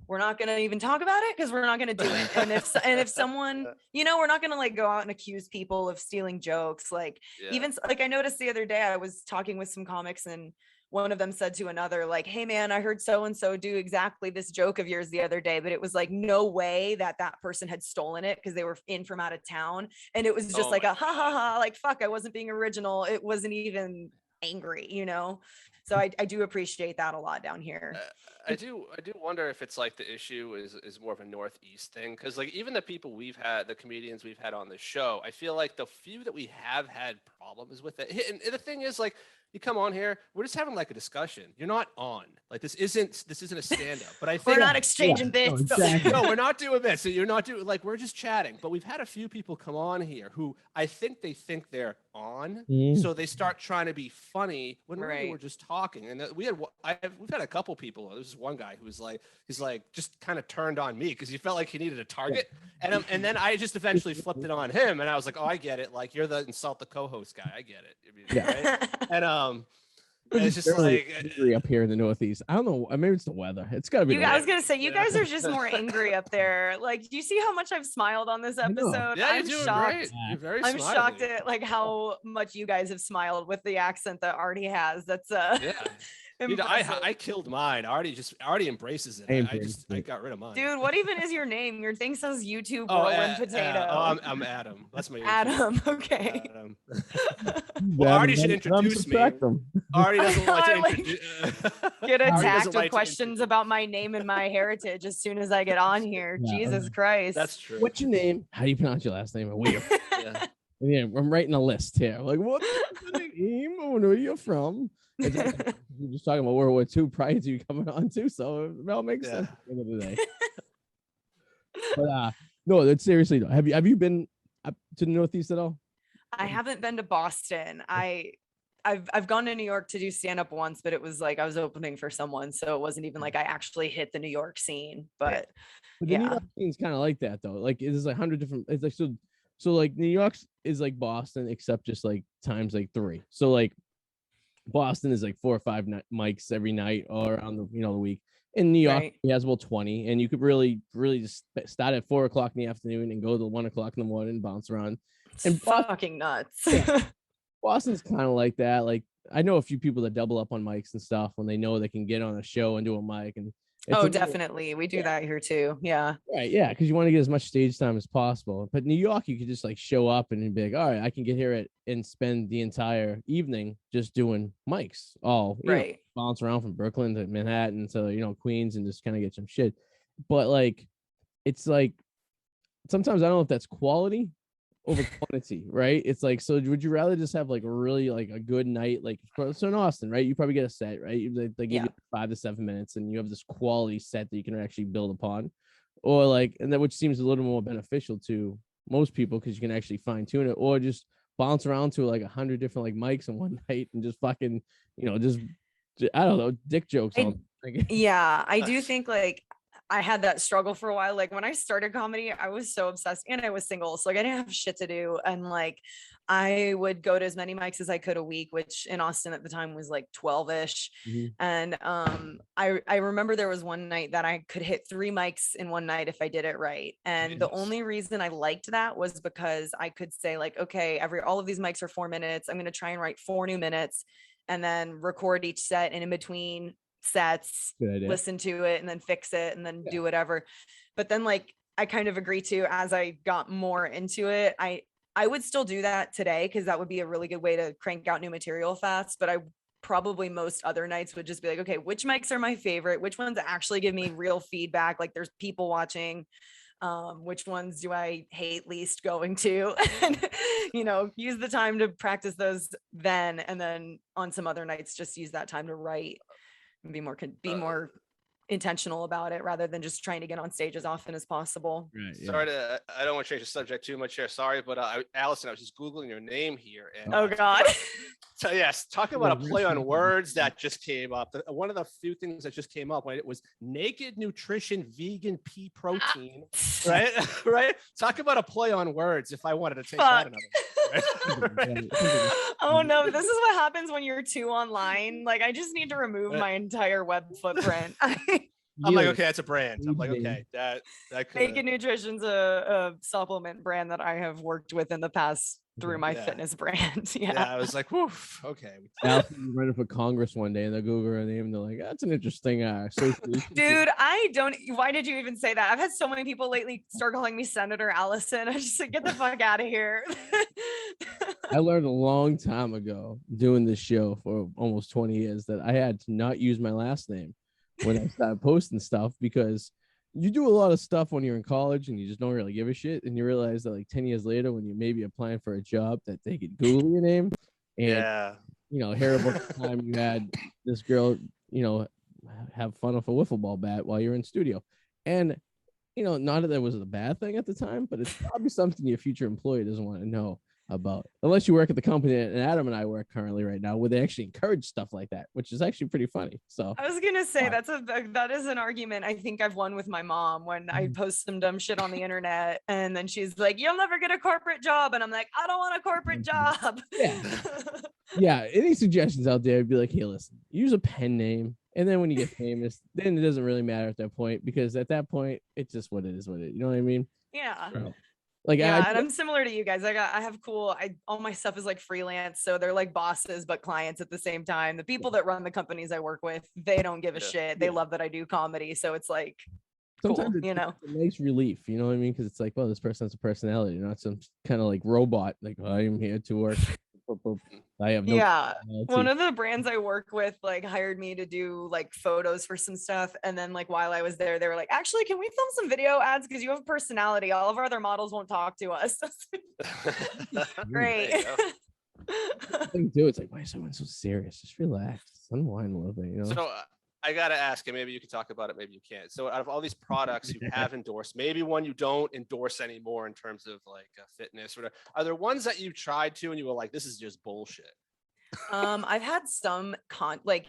we're not going to even talk about it because we're not going to do it. And if someone, you know, we're not going to like go out and accuse people of stealing jokes. Like even like I noticed the other day I was talking with some comics and one of them said to another, like, hey man, I heard so-and-so do exactly this joke of yours the other day, but it was like no way that person had stolen it because they were in from out of town. And it was just like a ha ha ha, like, fuck, I wasn't being original. It wasn't even angry, you know? So I do appreciate that a lot down here. I do wonder if it's like the issue is more of a Northeast thing, because like even the comedians we've had on the show, I feel like the few that we have had problems with it. And the thing is, like, you come on here, we're just having like a discussion. You're not on. Like this isn't a stand-up. But I think we're not exchanging bits. No, exactly. No, we're not doing this. So you're not doing, like, we're just chatting. But we've had a few people come on here who I think they're on, so they start trying to be funny when really we're just talking. And we've had a couple people. There's this one guy who was like, he's like just kind of turned on me because he felt like he needed a target, and then I just eventually flipped it on him, and I was like, oh, I get it. Like you're the insult the co-host guy. I get it. I mean, right? And it's just like angry up here in the Northeast. I don't know. Maybe it's the weather. It's got to be. I was gonna say you guys are just more angry up there. Like, do you see how much I've smiled on this episode? Yeah, I'm you're doing shocked. great. You're very I'm smiley. shocked at like how much you guys have smiled with the accent that Arty has. That's Yeah. Dude, impressive. I killed mine. Arty embraces it. I got rid of mine. Dude, what even is your name? Your thing says YouTube Oh, whirlwind potato. I'm Adam. That's my Adam. Okay. Adam. Well, Arty should introduce me. Arty doesn't like to introduce. Get Arty attacked doesn't with like to questions about my name and my heritage as soon as I get on here. Yeah. Jesus Christ. That's true. What's your name? How do you pronounce your last name? And where? Yeah. Yeah, I'm writing a list here. Like, what's your name? I wonder where you're from. We're just talking about World War II prior to you coming on too, so it all makes sense at the end of the day. But no, that's seriously though. Have you been up to the Northeast at all? I haven't been to Boston. I've gone to New York to do stand up once, but it was like I was opening for someone, so it wasn't even like I actually hit the New York scene. But the New York scene's kind of like that though. Like it's like 100 different. It's like so like New York's is like Boston, except just like times like 3. So like Boston is like 4 or 5 mics every night or around the week. In New York, he has about 20, and you could really just start at 4 o'clock in the afternoon and go to 1 o'clock in the morning and bounce around. And fucking nuts. Boston's kind of like that. Like I know a few people that double up on mics and stuff when they know they can get on a show and do a mic. And definitely, we do that here too. Yeah. Right. Yeah, because you want to get as much stage time as possible. But New York, you could just like show up and be like, all right, I can get here and spend the entire evening just doing mics. Bounce around from Brooklyn to Manhattan to Queens and just kind of get some shit. But like, it's like sometimes I don't know if that's quality over quantity, right? It's like, so would you rather just have like a really like a good night, like so in Austin, right? You probably get a set, right? They give you 5 to 7 minutes and you have this quality set that you can actually build upon, or like, and that which seems a little more beneficial to most people because you can actually fine tune it, or just bounce around to like 100 different like mics in one night and just fucking just I don't know, dick jokes on Like, Yeah, I do think like I had that struggle for a while. Like when I started comedy, I was so obsessed and I was single. So like I didn't have shit to do. And like I would go to as many mics as I could a week, which in Austin at the time was like 12-ish. mhm. And I remember there was one night that I could hit 3 mics in one night if I did it right. And the Jesus. only reason I liked that was because I could say like, okay, all of these mics are 4 minutes. I'm going to try and write 4 new minutes and then record each set, and in between sets, Good idea. listen to it and then fix it and then Yeah. do whatever. But then like I kind of agree to, as I got more into it, I would still do that today because that would be a really good way to crank out new material fast. But I probably most other nights would just be like, okay, which mics are my favorite? Which ones actually give me real feedback? Like there's people watching. Which ones do I hate least going to? And, use the time to practice those then. And then on some other nights, just use that time to write and be more intentional about it rather than just trying to get on stage as often as possible. Right, yeah. Sorry to, I don't want to change the subject too much here. Sorry, but Allison, I was just Googling your name here. And, Oh God. So yes, talk about a play on words that just came up. One of the few things that just came up when it was naked nutrition, vegan pea protein, right? Right. Talk about a play on words. If I wanted to take that another way, right? Oh no, this is what happens when you're too online. Like I just need to remove my entire web footprint. I'm like, okay, that's a brand. I'm like, okay, that could. Naked Nutrition's a supplement brand that I have worked with in the past through my fitness brand. Yeah, I was like, woof, okay. Allison running for Congress one day and they'll Google her name and they're like, that's an interesting Dude, why did you even say that? I've had so many people lately start calling me Senator Allison. I just like, get the fuck out of here. I learned a long time ago doing this show for almost 20 years that I had to not use my last name when I started posting stuff, because you do a lot of stuff when you're in college and you just don't really give a shit. And you realize that like 10 years later, when you may be applying for a job, that they could Google your name. And, hear about the time you had this girl, have fun with a wiffle ball bat while you're in studio. And, not that that was a bad thing at the time, but it's probably something your future employer doesn't want to know about, unless you work at the company and Adam and I work currently right now, where they actually encourage stuff like that, which is actually pretty funny. So I was gonna say that is an argument I think I've won with my mom when I post some dumb shit on the internet, and then she's like, "You'll never get a corporate job," and I'm like, "I don't want a corporate job." Yeah. Any suggestions out there? I'd be like, hey, listen, use a pen name, and then when you get famous, then it doesn't really matter at that point, because at that point, it's just what it is. What it, you know what I mean? Yeah. So, like, and I'm similar to you guys. I have all my stuff is like freelance. So they're like bosses, but clients at the same time. The people that run the companies I work with, they don't give a shit. They love that I do comedy. So it's like, sometimes cool, it's a nice relief, you know what I mean? Because it's like, well, this person has a personality, not some kind of like robot. Like, I am here to work. I have no one of the brands I work with like hired me to do like photos for some stuff, and then like while I was there they were like, actually, can we film some video ads because you have personality, all of our other models won't talk to us. Great. Thing too, it's like, why is someone so serious? Just relax, unwind a little bit, So I gotta ask, and maybe you can talk about it, maybe you can't. So out of all these products you have endorsed, maybe one you don't endorse anymore in terms of like fitness or whatever, are there ones that you tried to and you were like, this is just bullshit? I've had some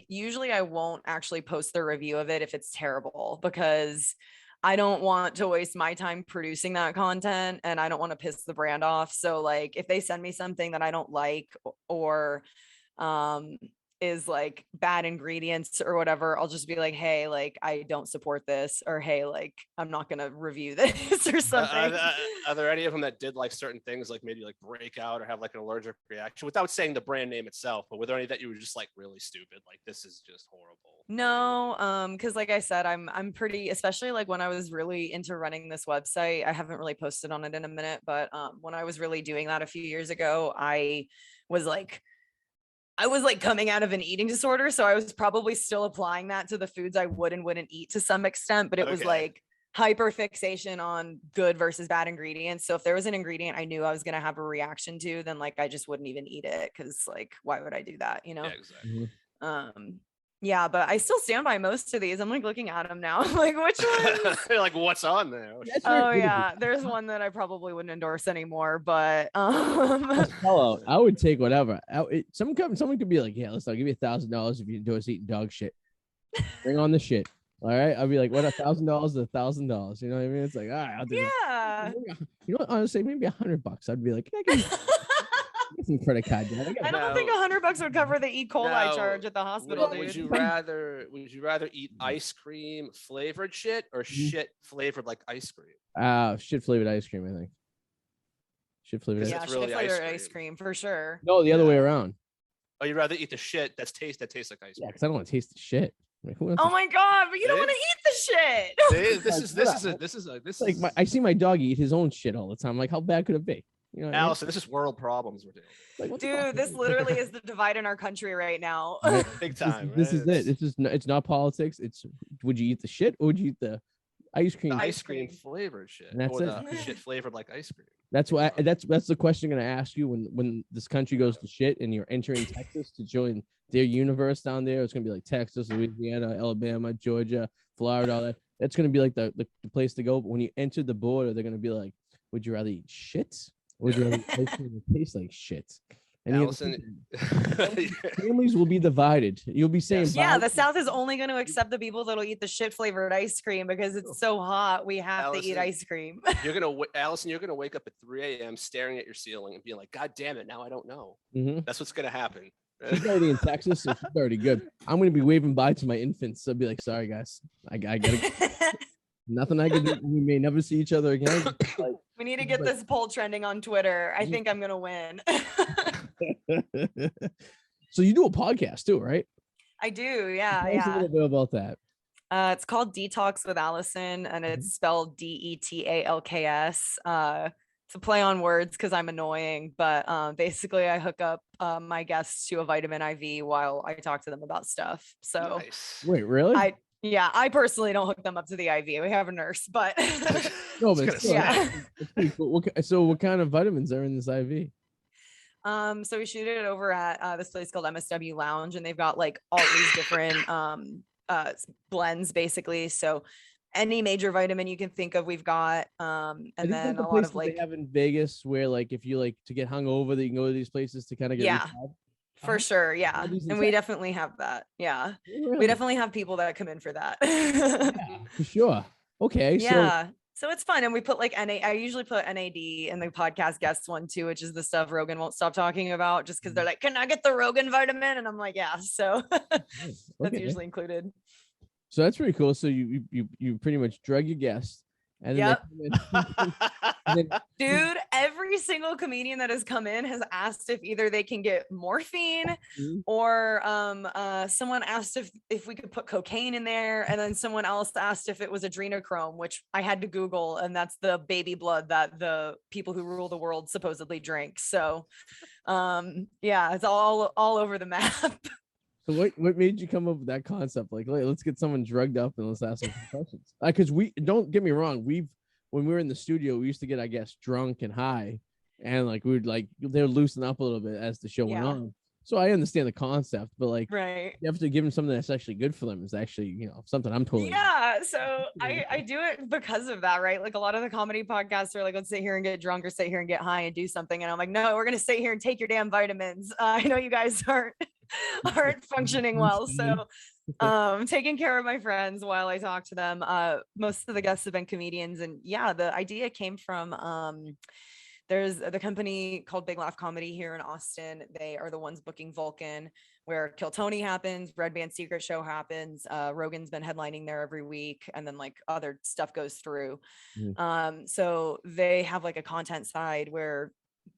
usually I won't actually post the review of it if it's terrible, because I don't want to waste my time producing that content and I don't want to piss the brand off. So like if they send me something that I don't like or is like bad ingredients or whatever, I'll just be like, hey, like I don't support this, or hey, like I'm not gonna review this or something. Are there any of them that did like certain things, like maybe like break out or have like an allergic reaction, without saying the brand name itself, but were there any that you were just like really stupid, like this is just horrible? No, because like I said, I'm pretty, especially like when I was really into running this website, I haven't really posted on it in a minute, but when I was really doing that a few years ago, I was like coming out of an eating disorder. So I was probably still applying that to the foods I would and wouldn't eat to some extent, but it was like hyper fixation on good versus bad ingredients. So if there was an ingredient I knew I was going to have a reaction to, then like, I just wouldn't even eat it. Cause like, why would I do that? You know? Yeah, exactly. Yeah, but I still stand by most of these. I'm like looking at them now. Like, which one? Like, what's on there? Oh yeah, there's one that I probably wouldn't endorse anymore. But hello, I would take whatever. Someone could be like, "Yeah, listen, I'll give you $1,000 if you endorse eating dog shit." Bring on the shit. All right. I'll be like, what, $1,000 to $1,000. You know what I mean? It's like, all right, I'll do it. Yeah. You know what? Honestly, maybe $100. I'd be like, I get some credit card. I don't think $100 would cover the E. coli charge at the hospital. Would you rather eat ice cream flavored shit or shit flavored like ice cream? Shit flavored ice cream, I think. Shit flavored. Yeah, shit flavored ice cream for sure. No, the other way around. Oh, you'd rather eat the shit that tastes like ice cream? Yeah, because I don't want to taste the shit. Like, oh my god, but you don't want to eat the shit. This is like I see my dog eat his own shit all the time. Like, how bad could it be? You know, Allison, this is world problems we're doing. Like, dude, this literally is the divide in our country right now. Big time. This is it. It's not politics. It's would you eat the shit or would you eat the ice cream? The ice cream flavored shit. And that's or the shit flavored like ice cream. That's why that's the question I'm gonna ask you when this country goes to shit and you're entering Texas to join their universe down there. It's gonna be like Texas, Louisiana, Alabama, Georgia, Florida, all that. That's gonna be like the place to go. But when you enter the border, they're gonna be like, would you rather eat shit or would you rather eat ice cream that tastes like shit? And Allison, families will be divided. You'll be saying, yeah, the South is only going to accept the people that'll eat the shit flavored ice cream because it's so hot. We have to eat ice cream. Allison, you're gonna wake up at 3 a.m. staring at your ceiling and being like, God damn it, now I don't know. Mm-hmm. That's what's gonna happen. She's already in Texas, so she's already good. I'm gonna be waving bye to my infants. So I'll be like, sorry guys, I gotta. Nothing I can do. We may never see each other again. Like, we need to get this poll trending on Twitter. I think I'm gonna win. So you do a podcast too, right? I do, yeah. Tell us a little bit about that. It's called Detox with Allison, and it's spelled DETALKS. It's a play on words because I'm annoying, but basically I hook up my guests to a vitamin IV while I talk to them about stuff. So nice. Wait, really? I personally don't hook them up to the IV. We have a nurse, but no, but it's pretty cool. So what kind of vitamins are in this IV? So we shoot it over at this place called MSW Lounge, and they've got like all these different blends basically. So any major vitamin you can think of, we've got. And then a lot of like they have in Vegas where like if you like to get hungover, that you can go to these places to kind of get for sure. Yeah. And we definitely have that. Yeah. Really? We definitely have people that come in for that. Yeah, for sure. Okay. Yeah. So it's fun. And we put like I usually put NAD in the podcast guests one too, which is the stuff Rogan won't stop talking about just because they're like, can I get the Rogan vitamin? And I'm like, yeah. So that's usually included. So that's pretty cool. So you pretty much drug your guests. And then dude, every single comedian that has come in has asked if either they can get morphine or someone asked if we could put cocaine in there, and then someone else asked if it was adrenochrome, which I had to Google, and that's the baby blood that the people who rule the world supposedly drink. So yeah, it's all over the map. So what made you come up with that concept? Like, let's get someone drugged up and let's ask some questions. Because we don't get me wrong, when we were in the studio, we used to get, I guess, drunk and high, and like we would like they'll loosen up a little bit as the show went on. So I understand the concept, but like, you have to give them something that's actually good for them. Is actually something I'm totally. Yeah, so I do it because of that, right? Like a lot of the comedy podcasts are like, let's sit here and get drunk or sit here and get high and do something, and I'm like, no, we're gonna sit here and take your damn vitamins. I know you guys aren't functioning well, so taking care of my friends while I talk to them. Most of the guests have been comedians, and yeah, the idea came from there's the company called Big Laugh Comedy here in Austin. They are the ones booking Vulcan, where Kill Tony happens, Red Band Secret Show happens. Rogan's been headlining there every week, and then like other stuff goes through. So they have like a content side where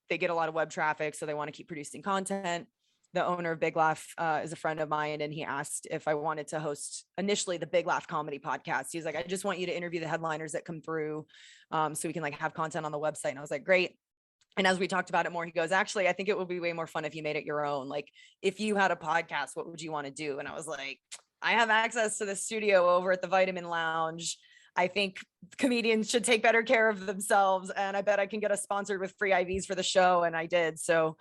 they get a lot of web traffic, so they want to keep producing content. The owner of Big Laugh is a friend of mine, and he asked if I wanted to host initially the Big Laugh Comedy podcast. He was like, I just want you to interview the headliners that come through so we can like have content on the website. And I was like, great. And as we talked about it more, he goes, actually, I think it would be way more fun if you made it your own. Like if you had a podcast, what would you want to do? And I was like, I have access to the studio over at the Vitamin Lounge. I think comedians should take better care of themselves, and I bet I can get us sponsored with free IVs for the show. And I did. So,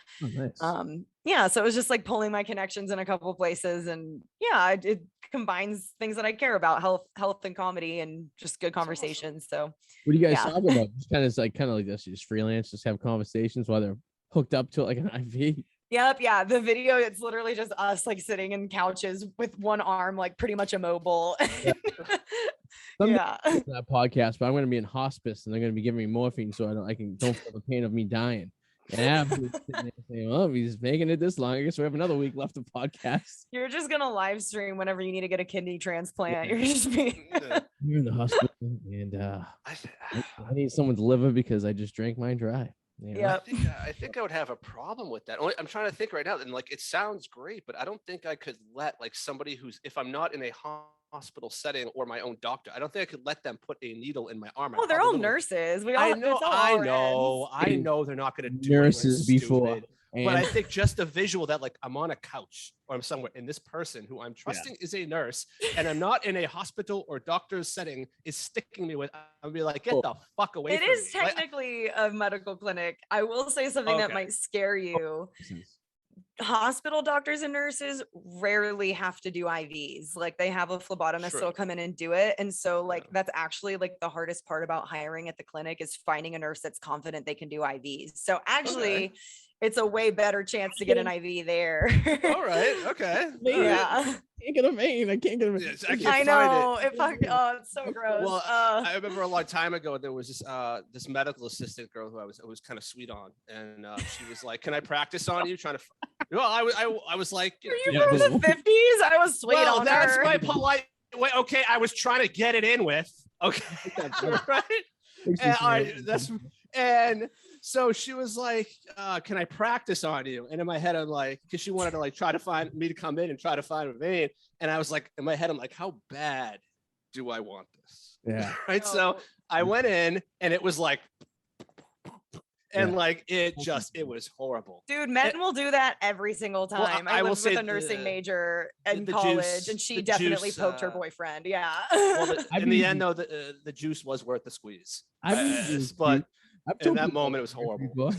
yeah, so it was just like pulling my connections in a couple of places, and yeah, it combines things that I care about, health and comedy, and just good conversations. So what do you guys talk about? Just kind of like this, you just freelance, just have conversations while they're hooked up to like an IV. Yep, yeah. The video, it's literally just us like sitting in couches with one arm like pretty much immobile. Yeah. That podcast, but I'm going to be in hospice and they're going to be giving me morphine so I don't feel the pain of me dying. And Ab's sitting there saying, well, he's making it this long. I guess we have another week left of podcast. You're just gonna live stream whenever you need to get a kidney transplant. You're just being You're in the hospital and I need someone's liver because I just drank mine dry. Yep. I think I would have a problem with that. I'm trying to think right now, and like it sounds great, but I don't think I could let like somebody who's, if I'm not in a hospital setting or my own doctor, I don't think I could let them put a needle in my arm. Well, they're all nurses. I know they're not going to do nurses before. But I think just a visual that like I'm on a couch or I'm somewhere and this person who I'm trusting is a nurse and I'm not in a hospital or doctor's setting is sticking me with, I'll be like, get the fuck away from me. It is technically a medical clinic. I will say something that might scare you. Hospital doctors and nurses rarely have to do IVs. Like they have a phlebotomist that'll come in and do it. And so like that's actually like the hardest part about hiring at the clinic is finding a nurse that's confident they can do IVs. So actually it's a way better chance to get an IV there. All right. Okay. Yeah. Can't get a vein. I can't get a vein. I know. It's so gross. Well, I remember a long time ago there was this medical assistant girl who I was kind of sweet on, and she was like, "Can I practice on you?" Trying to. Well, I was like, "Are you from the 50s?" I was sweet on that's her. my polite way. Okay, I was trying to get it in with. Okay, right. And so she was like, can I practice on you? And in my head, I'm like, because she wanted to like try to find me to come in and try to find a vein. And I was like, in my head, I'm like, how bad do I want this? Yeah. Right. So I went in and it was like, and like, it was horrible. Dude, men will do that every single time. Well, I lived with a nursing major in college and she definitely poked her boyfriend. Yeah. Well, in the end though, the juice was worth the squeeze. But in that moment, it was horrible.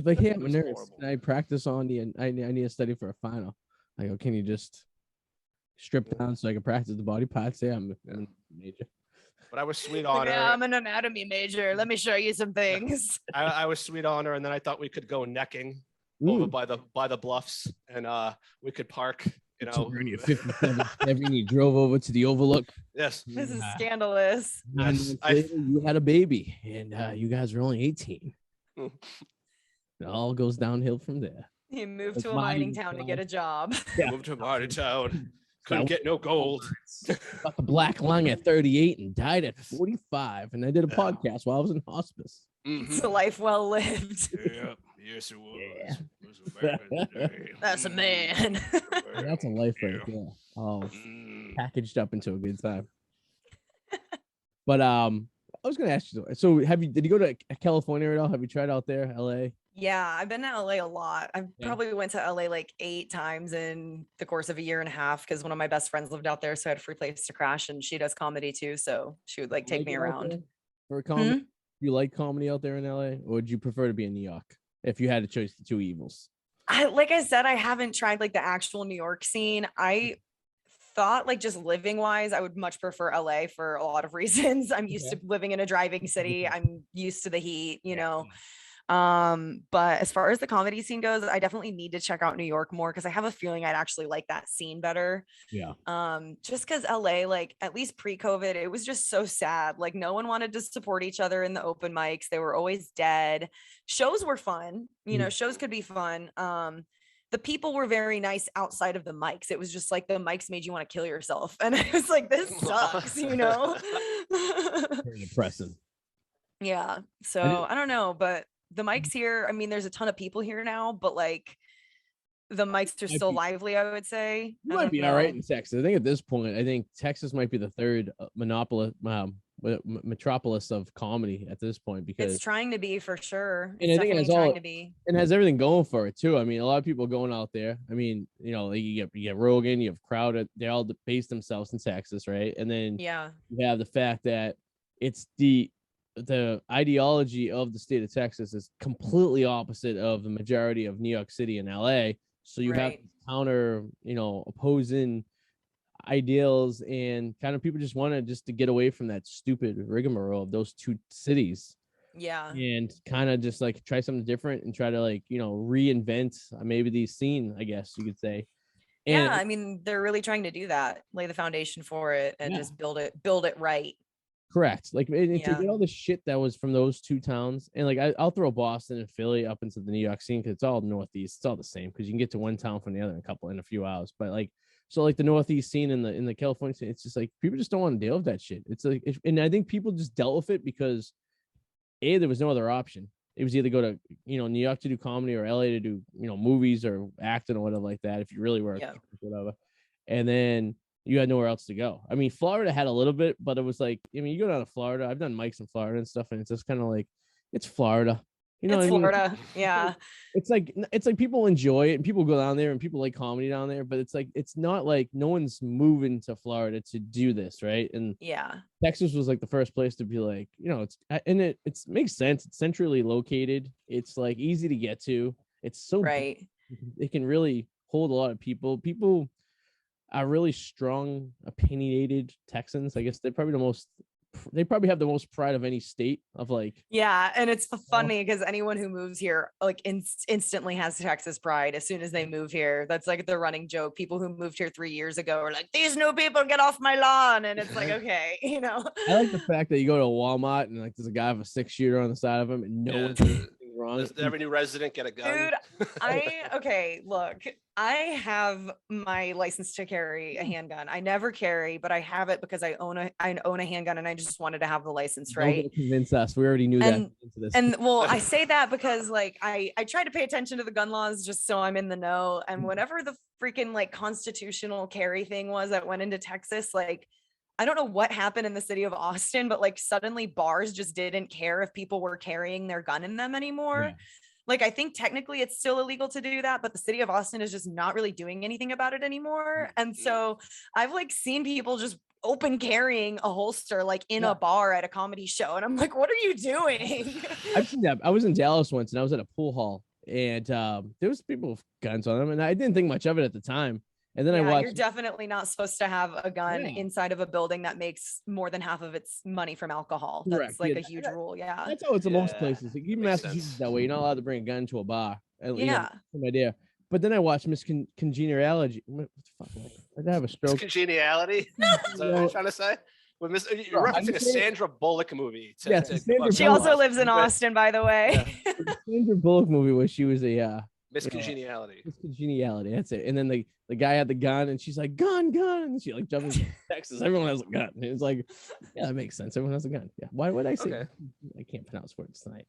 Like, hey, I'm a nurse. And I practice on the, and I need to study for a final. I go, can you just strip down so I can practice the body parts? Yeah, I'm a major. But I was sweet on her. Yeah, I'm an anatomy major. Let me show you some things. I was sweet on her, and then I thought we could go necking over by the bluffs, and we could park. You know, you 57, you drove over to the Overlook. Yes, this is scandalous. You had a baby, and you guys were only 18. It all goes downhill from there. He moved to a mining town to get a job. Yeah, moved to a mining town. Couldn't get no gold. Got the black lung at 38 and died at 45. And I did a podcast while I was in hospice. It's a life well lived. Yeah, yes it was. Yeah. It was a man. That's a man. That's a life right there. Oh, packaged up into a good time. But I was gonna ask you. So, did you go to California at all? Have you tried out there, LA? Yeah, I've been to LA a lot. I probably went to LA like 8 times in the course of a year and a half because one of my best friends lived out there, so I had a free place to crash. And she does comedy too, so she would like take me around. For comedy, you like comedy out there in LA, or would you prefer to be in New York if you had to choose the two evils? Like I said, I haven't tried like the actual New York scene. I thought like just living wise, I would much prefer LA for a lot of reasons. I'm used to living in a driving city. I'm used to the heat, you know. But as far as the comedy scene goes, I definitely need to check out New York more because I have a feeling I'd actually like that scene better. Yeah. Just because LA, like at least pre-COVID, it was just so sad. Like no one wanted to support each other in the open mics. They were always dead. Shows were fun, you know, shows could be fun. The people were very nice outside of the mics. It was just like the mics made you want to kill yourself. And I was like, this sucks, you know? Very depressing. Yeah. So I don't know, but the mics here, I mean, there's a ton of people here now, but like the mics are still lively, I would say. You might be all right in Texas. I think at this point, I think Texas might be the third metropolis of comedy at this point because it's trying to be for sure. And I think it has and has everything going for it too. I mean, a lot of people going out there. I mean, you know, you get Rogan, you have Crowder. They all base themselves in Texas, right? And then you have the fact that it's the ideology of the state of Texas is completely opposite of the majority of New York City and LA. So you have counter, you know, opposing ideals and kind of people just wanted just to get away from that stupid rigmarole of those two cities. Yeah. and kind of just like try something different and try to like, reinvent maybe the scene, I guess you could say. Yeah, And I mean, they're really trying to do that, lay the foundation for it and yeah, just build it right. correct. Like, and to Yeah. get all the shit that was from those two towns, and like I'll throw Boston and Philly up into the New York scene because it's all Northeast. It's all the same because you can get to one town from the other in a few hours. But like, so like the Northeast scene and in the California scene, it's just like people just don't want to deal with that shit. It's like, and I think people just dealt with it because there was no other option. It was either go to New York to do comedy or LA to do movies or acting or whatever like that if you really were whatever, and then you had nowhere else to go. I mean, Florida had a little bit, but it was like, I mean, you go down to Florida. I've done mics in Florida and stuff, and it's just kind of like it's Florida. You know It's what I mean? Florida. Yeah. It's like people enjoy it and people go down there and people like comedy down there, but it's like it's not like no one's moving to Florida to do this, right? And Yeah. Texas was like the first place to be like, it's and it makes sense. It's centrally located. It's like easy to get to. It's so Right. it can really hold a lot of people. People are really strong, opinionated Texans. I guess they probably have the most pride of any state of like. Yeah, and it's funny because anyone who moves here like instantly has Texas pride as soon as they move here. That's like the running joke. People who moved here 3 years ago are like, these new people, get off my lawn, and it's like, okay, I like the fact that you go to Walmart and like there's a guy with a 6-shooter on the side of him and no one's doing anything wrong. Does every new resident get a gun? Dude, look, I have my license to carry a handgun. I never carry, but I have it because I own a handgun, and I just wanted to have the license, right? Don't convince us. We already knew that. And well, I say that because like I try to pay attention to the gun laws just so I'm in the know. And whenever the freaking like constitutional carry thing was that went into Texas, like I don't know what happened in the city of Austin, but like suddenly bars just didn't care if people were carrying their gun in them anymore. Yeah. Like, I think technically it's still illegal to do that, but the city of Austin is just not really doing anything about it anymore. And so I've like seen people just open carrying a holster like in a bar at a comedy show. And I'm like, what are you doing? I've seen that. I was in Dallas once and I was at a pool hall and there was people with guns on them and I didn't think much of it at the time. And then I watched. You're definitely not supposed to have a gun inside of a building that makes more than half of its money from alcohol. That's like a huge rule. Yeah. That's how it's in most places. Like, even Massachusetts that way. You're not allowed to bring a gun to a bar. Some idea. But then I watched Miss Congeniality. What the fuck? I did have a stroke. Congeniality? Is that what you're trying to say? You're referencing a Sandra Bullock movie. She also lives in Austin, by the way. Yeah. Sandra Bullock movie where she was a Miss Congeniality. Miss Congeniality. That's it. And then the guy had the gun, and she's like, "Gun!" And she like jumps into Texas. Everyone has a gun. And it's like, yeah, that makes sense. Everyone has a gun. Yeah. Why would I say? Okay. I can't pronounce words tonight.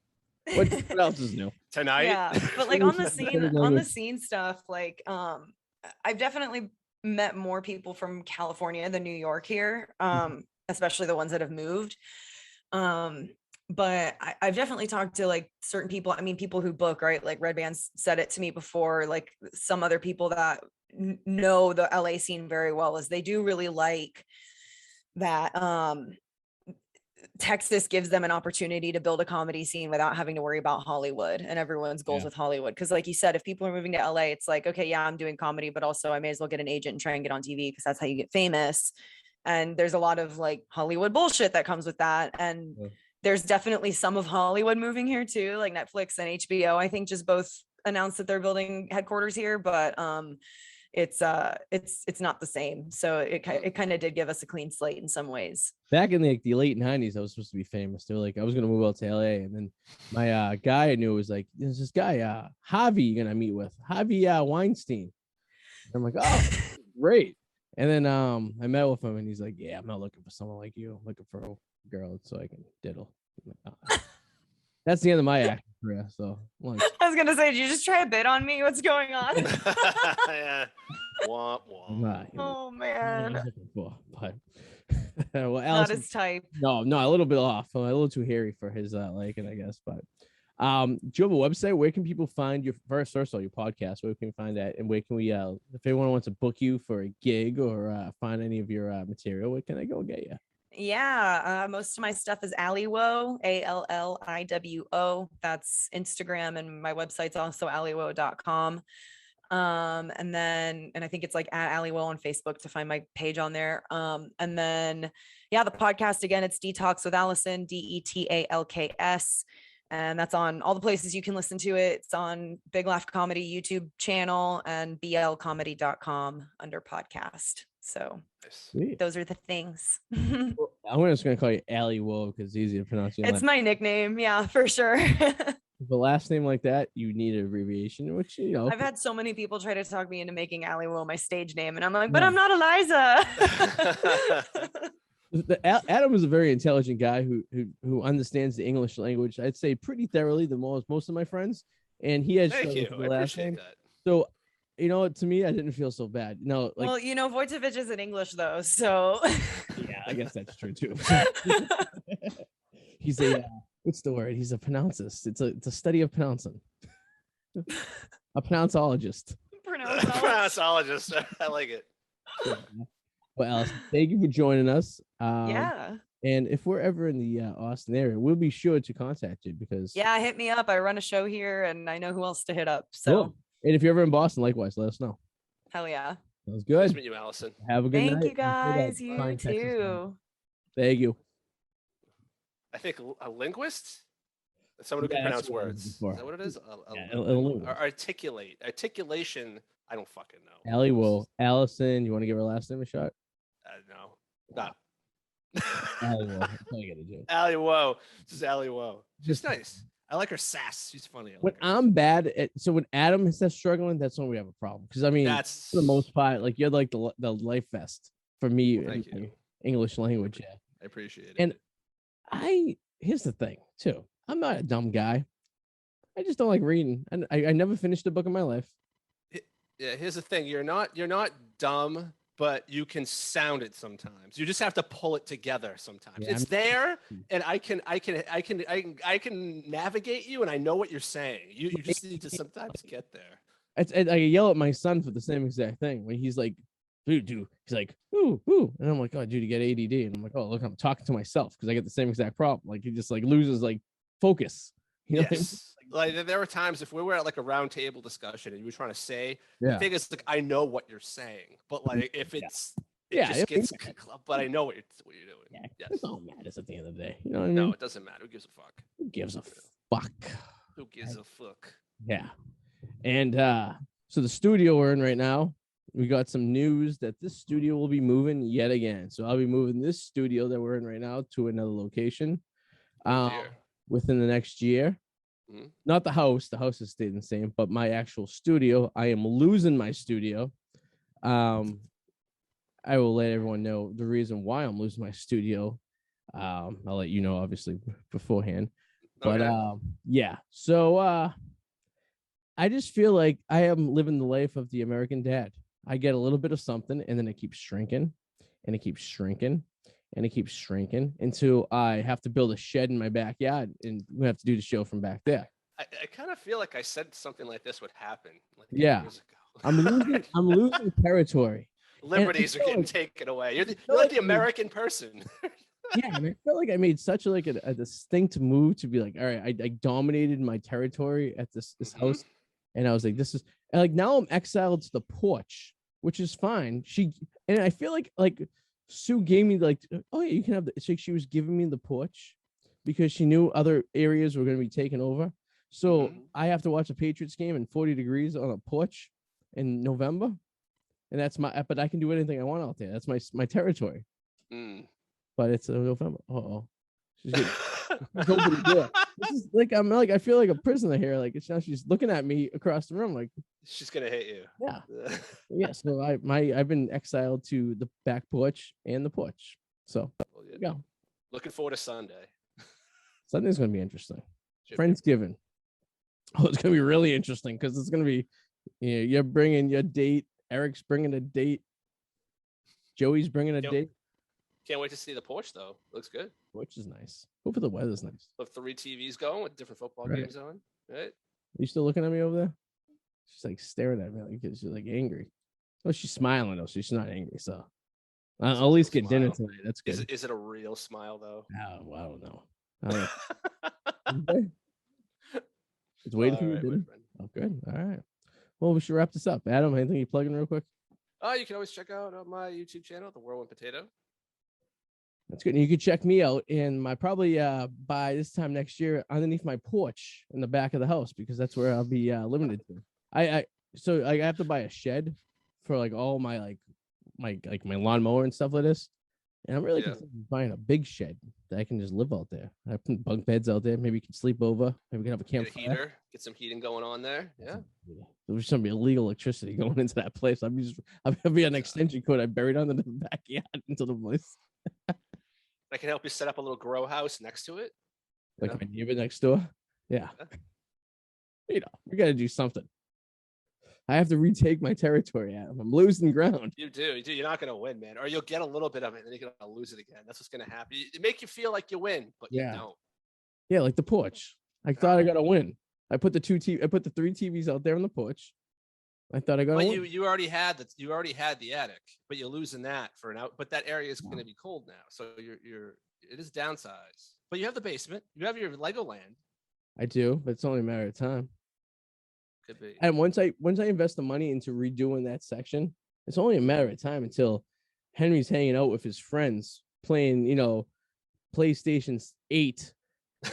What else is new tonight? Yeah, but like on the scene stuff, like I've definitely met more people from California than New York here, especially the ones that have moved. But I've definitely talked to like certain people. I mean, people who book, right? Like Red Band's said it to me before, like some other people that know the LA scene very well, is they do really like that Texas gives them an opportunity to build a comedy scene without having to worry about Hollywood and everyone's goals with Hollywood. Because like you said, if people are moving to LA, it's like, okay, yeah, I'm doing comedy, but also I may as well get an agent and try and get on TV because that's how you get famous. And there's a lot of like Hollywood bullshit that comes with that. And there's definitely some of Hollywood moving here too, like Netflix and HBO, I think just both announced that they're building headquarters here, but it's not the same. So it kind of did give us a clean slate in some ways. Back in the late 90s, I was supposed to be famous. They were like, I was gonna move out to LA, and then my guy I knew was like, there's this guy Javi you're gonna meet with, Javi Weinstein. I'm like, oh, great. And then I met with him, and he's like, yeah, I'm not looking for someone like you. I'm looking for a girl so I can diddle. That's the end of my acting career. So I was gonna say, did you just try a bit on me? What's going on? Yeah. Womp, womp. Oh man. But well, Allison, not his type. No, a little bit off. A little too hairy for his liking, I guess. But do you have a website? Where can people find your first or your podcast? Where can we find that? And where can we if anyone wants to book you for a gig or find any of your material, where can they go get you? Yeah, most of my stuff is Alliwo, ALLIWO. That's Instagram, and my website's also alliwo.com. And I think it's like at Allie Will on Facebook to find my page on there. And then, yeah, the podcast again, it's Detox with Allison, DETALKS. And that's on all the places you can listen to it. It's on Big Laugh Comedy YouTube channel and blcomedy.com under podcast. So Sweet. those are the things. Well, I'm just gonna call you Allie Will because it's easy to pronounce. It's my nickname, yeah, for sure. The last name like that, you need an abbreviation, which you know. I've had so many people try to talk me into making Allie Will my stage name, and I'm like, but I'm not Eliza. Adam is a very intelligent guy who understands the English language. I'd say pretty thoroughly than most of my friends, and he has Thank you. the I last appreciate name. that. So, you know, to me, I didn't feel so bad. No, like, well, Wojtowecz is in English though, so yeah, I guess that's true too. He's a what's the word? He's a pronouncer. It's a study of pronouncing. A pronounceologist. Pronounceologist. I like it. Well, Allison, thank you for joining us. Yeah. And if we're ever in the Austin area, we'll be sure to contact you because yeah, hit me up. I run a show here, and I know who else to hit up. So, cool. And if you're ever in Boston, likewise, let us know. hell yeah. Sounds Nice good. meet you, Allison. Have a good night. Thank you guys. You Fine Texas night. too. Thank you. I think a linguist, someone who can pronounce words. Is that what it is? Articulation. I don't fucking know. Allie Will. Allison, you want to give her last name a shot? No. Allie Will. That's all you gotta do. Allie Woe. This is Allie Woe. She's nice. I like her sass. She's funny. When I'm bad at, so when Adam is struggling, that's when we have a problem. Because I mean, that's for the most part, like you're like the life vest for me Thank in you. English language. Yeah, I appreciate it. And here's the thing too. I'm not a dumb guy. I just don't like reading, and I never finished a book in my life. Yeah, here's the thing. You're not dumb, but you can sound it sometimes. You just have to pull it together sometimes. Yeah, it's there, and I can navigate you, and I know what you're saying. You just need to sometimes get there. I yell at my son for the same exact thing when he's like, dude, he's like, ooh, and I'm like, oh, dude, you get ADD, and I'm like, oh, look, I'm talking to myself because I get the same exact problem. Like he just like loses like focus. You know what I mean? Like there were times if we were at like a round table discussion and you were trying to say, yeah, the thing is like I know what you're saying, but like if it's but I know what you're doing. Yeah, yes. It all matters at the end of the day. You know what I mean? No, it doesn't matter. Who gives a fuck? Who gives a fuck? Who gives a fuck? Yeah. And so the studio we're in right now, we got some news that this studio will be moving yet again. So I'll be moving this studio that we're in right now to another location within the next year. Mm-hmm. Not the house. The house has stayed the same, but my actual studio. I am losing my studio. I will let everyone know the reason why I'm losing my studio. I'll let you know, obviously, beforehand. But yeah. So I just feel like I am living the life of the American dad. I get a little bit of something, and then it keeps shrinking, and it keeps shrinking, and it keeps shrinking until I have to build a shed in my backyard, and we have to do the show from back there. I kind of feel like I said something like this would happen. Like yeah, years ago. I'm losing territory. Liberties are getting taken away. You're like the American person. Yeah, and I felt like I made such a distinct move to be like, all right, I dominated my territory at this house, and I was like, this is, and like now I'm exiled to the porch, which is fine. And I feel like Sue gave me like, oh yeah, you can have the. She was giving me the porch because she knew other areas were going to be taken over. So I have to watch a Patriots game in 40 degrees on a porch in November, and that's but I can do anything I want out there. That's my territory. But it's November. She's open the door. This is like I feel like a prisoner here. Like now she's looking at me across the room. Like she's gonna hit you. Yeah. Yeah. So I've been exiled to the back porch and the porch. So there you go. Looking forward to Sunday. Sunday's gonna be interesting. Friendsgiving. Oh, it's gonna be really interesting because it's gonna be, you're bringing your date. Eric's bringing a date. Joey's bringing a date. Can't wait to see the porch though. Looks good. Porch is nice. Hopefully the weather's nice. With 3 TVs going with different football games on. Right. Are you still looking at me over there? She's like staring at me like she's like angry. Oh, she's smiling though, so she's not angry. So I'll at least get dinner tonight. That's good. Is it a real smile though? Oh, I don't know. Okay. It's waiting for you, dinner. Oh, good. All right. Well, we should wrap this up. Adam, anything you plug in real quick? You can always check out my YouTube channel, The Whirlwind Potato. That's good. And you can check me out in my probably by this time next year underneath my porch in the back of the house, because that's where I'll be limited to. So I have to buy a shed for like all my my lawnmower and stuff like this. And I'm really considering buying a big shed that I can just live out there. I put bunk beds out there. Maybe you can sleep over. Maybe we can have a campfire. Get a heater, get some heating going on there. Yeah. There's some illegal electricity going into that place. I'll be an extension cord I buried under the backyard into the place. I can help you set up a little grow house next to it. Like my neighbor next door. Yeah. We got to do something. I have to retake my territory, Adam. I'm losing ground. You do. You're not going to win, man. Or you'll get a little bit of it, and then you're going to lose it again. That's what's going to happen. It make you feel like you win, but you don't. Yeah, like the porch. I thought I got to win. I put the 3 TVs out there on the porch. I thought I got to win. You already had the attic, but you're losing that for an out. But that area is going to be cold now, so it is downsized. But you have the basement. You have your Lego land. I do, but it's only a matter of time. Could be. And once I invest the money into redoing that section, it's only a matter of time until Henry's hanging out with his friends playing, PlayStation 8,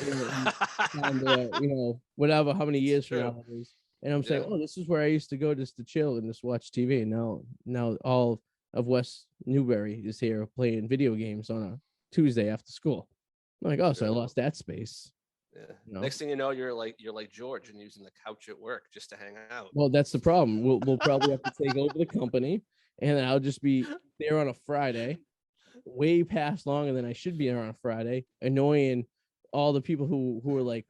and, whatever, how many years from now it is. And I'm saying, oh, this is where I used to go just to chill and just watch TV. And now all of West Newbury is here playing video games on a Tuesday after school. I'm like, oh, so I lost that space. Yeah. Next thing you know, you're like George and using the couch at work just to hang out. Well, that's the problem. We'll probably have to take over the company, and then I'll just be there on a Friday, way past longer than I should be there on a Friday, annoying all the people who are like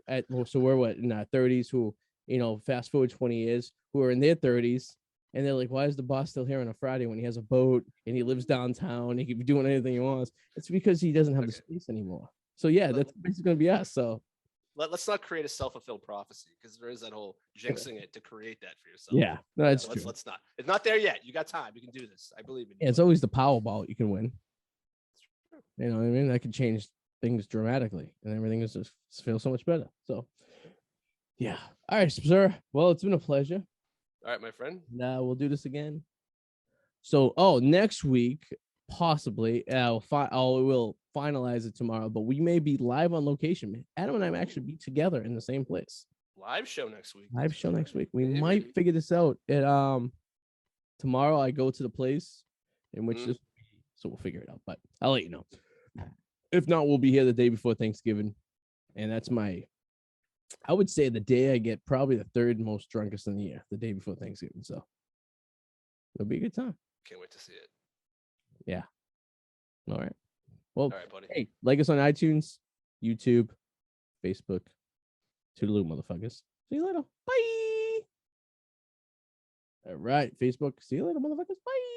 so we're in our 30s, who fast forward 20 years, who are in their 30s, and they're like, why is the boss still here on a Friday when he has a boat and he lives downtown? He can be doing anything he wants. It's because he doesn't have the space anymore. So yeah, that's basically gonna be us. So. Let's not create a self-fulfilled prophecy, because there is that whole jinxing it to create that for yourself. Yeah, no, that's true. Let's not. It's not there yet. You got time. You can do this. I believe in you. Yeah, it's always the Powerball you can win. You know what I mean? That could change things dramatically, and everything is just feels so much better. So, yeah. All right, sir. Well, it's been a pleasure. All right, my friend. We'll do this again. So, next week, possibly, we'll finalize it tomorrow, but we may be live on location. Adam and I may actually be together in the same place. Live show next week. We might figure this out. Tomorrow I go to the place in which this, so we'll figure it out, but I'll let you know. If not, we'll be here the day before Thanksgiving. And that's I would say the day I get probably the third most drunkest in the year, the day before Thanksgiving. So it'll be a good time. Can't wait to see it. Yeah. All right. Well, all right, buddy. Hey, like us on iTunes, YouTube, Facebook. Toodaloo, motherfuckers. See you later. Bye. All right, Facebook. See you later, motherfuckers. Bye.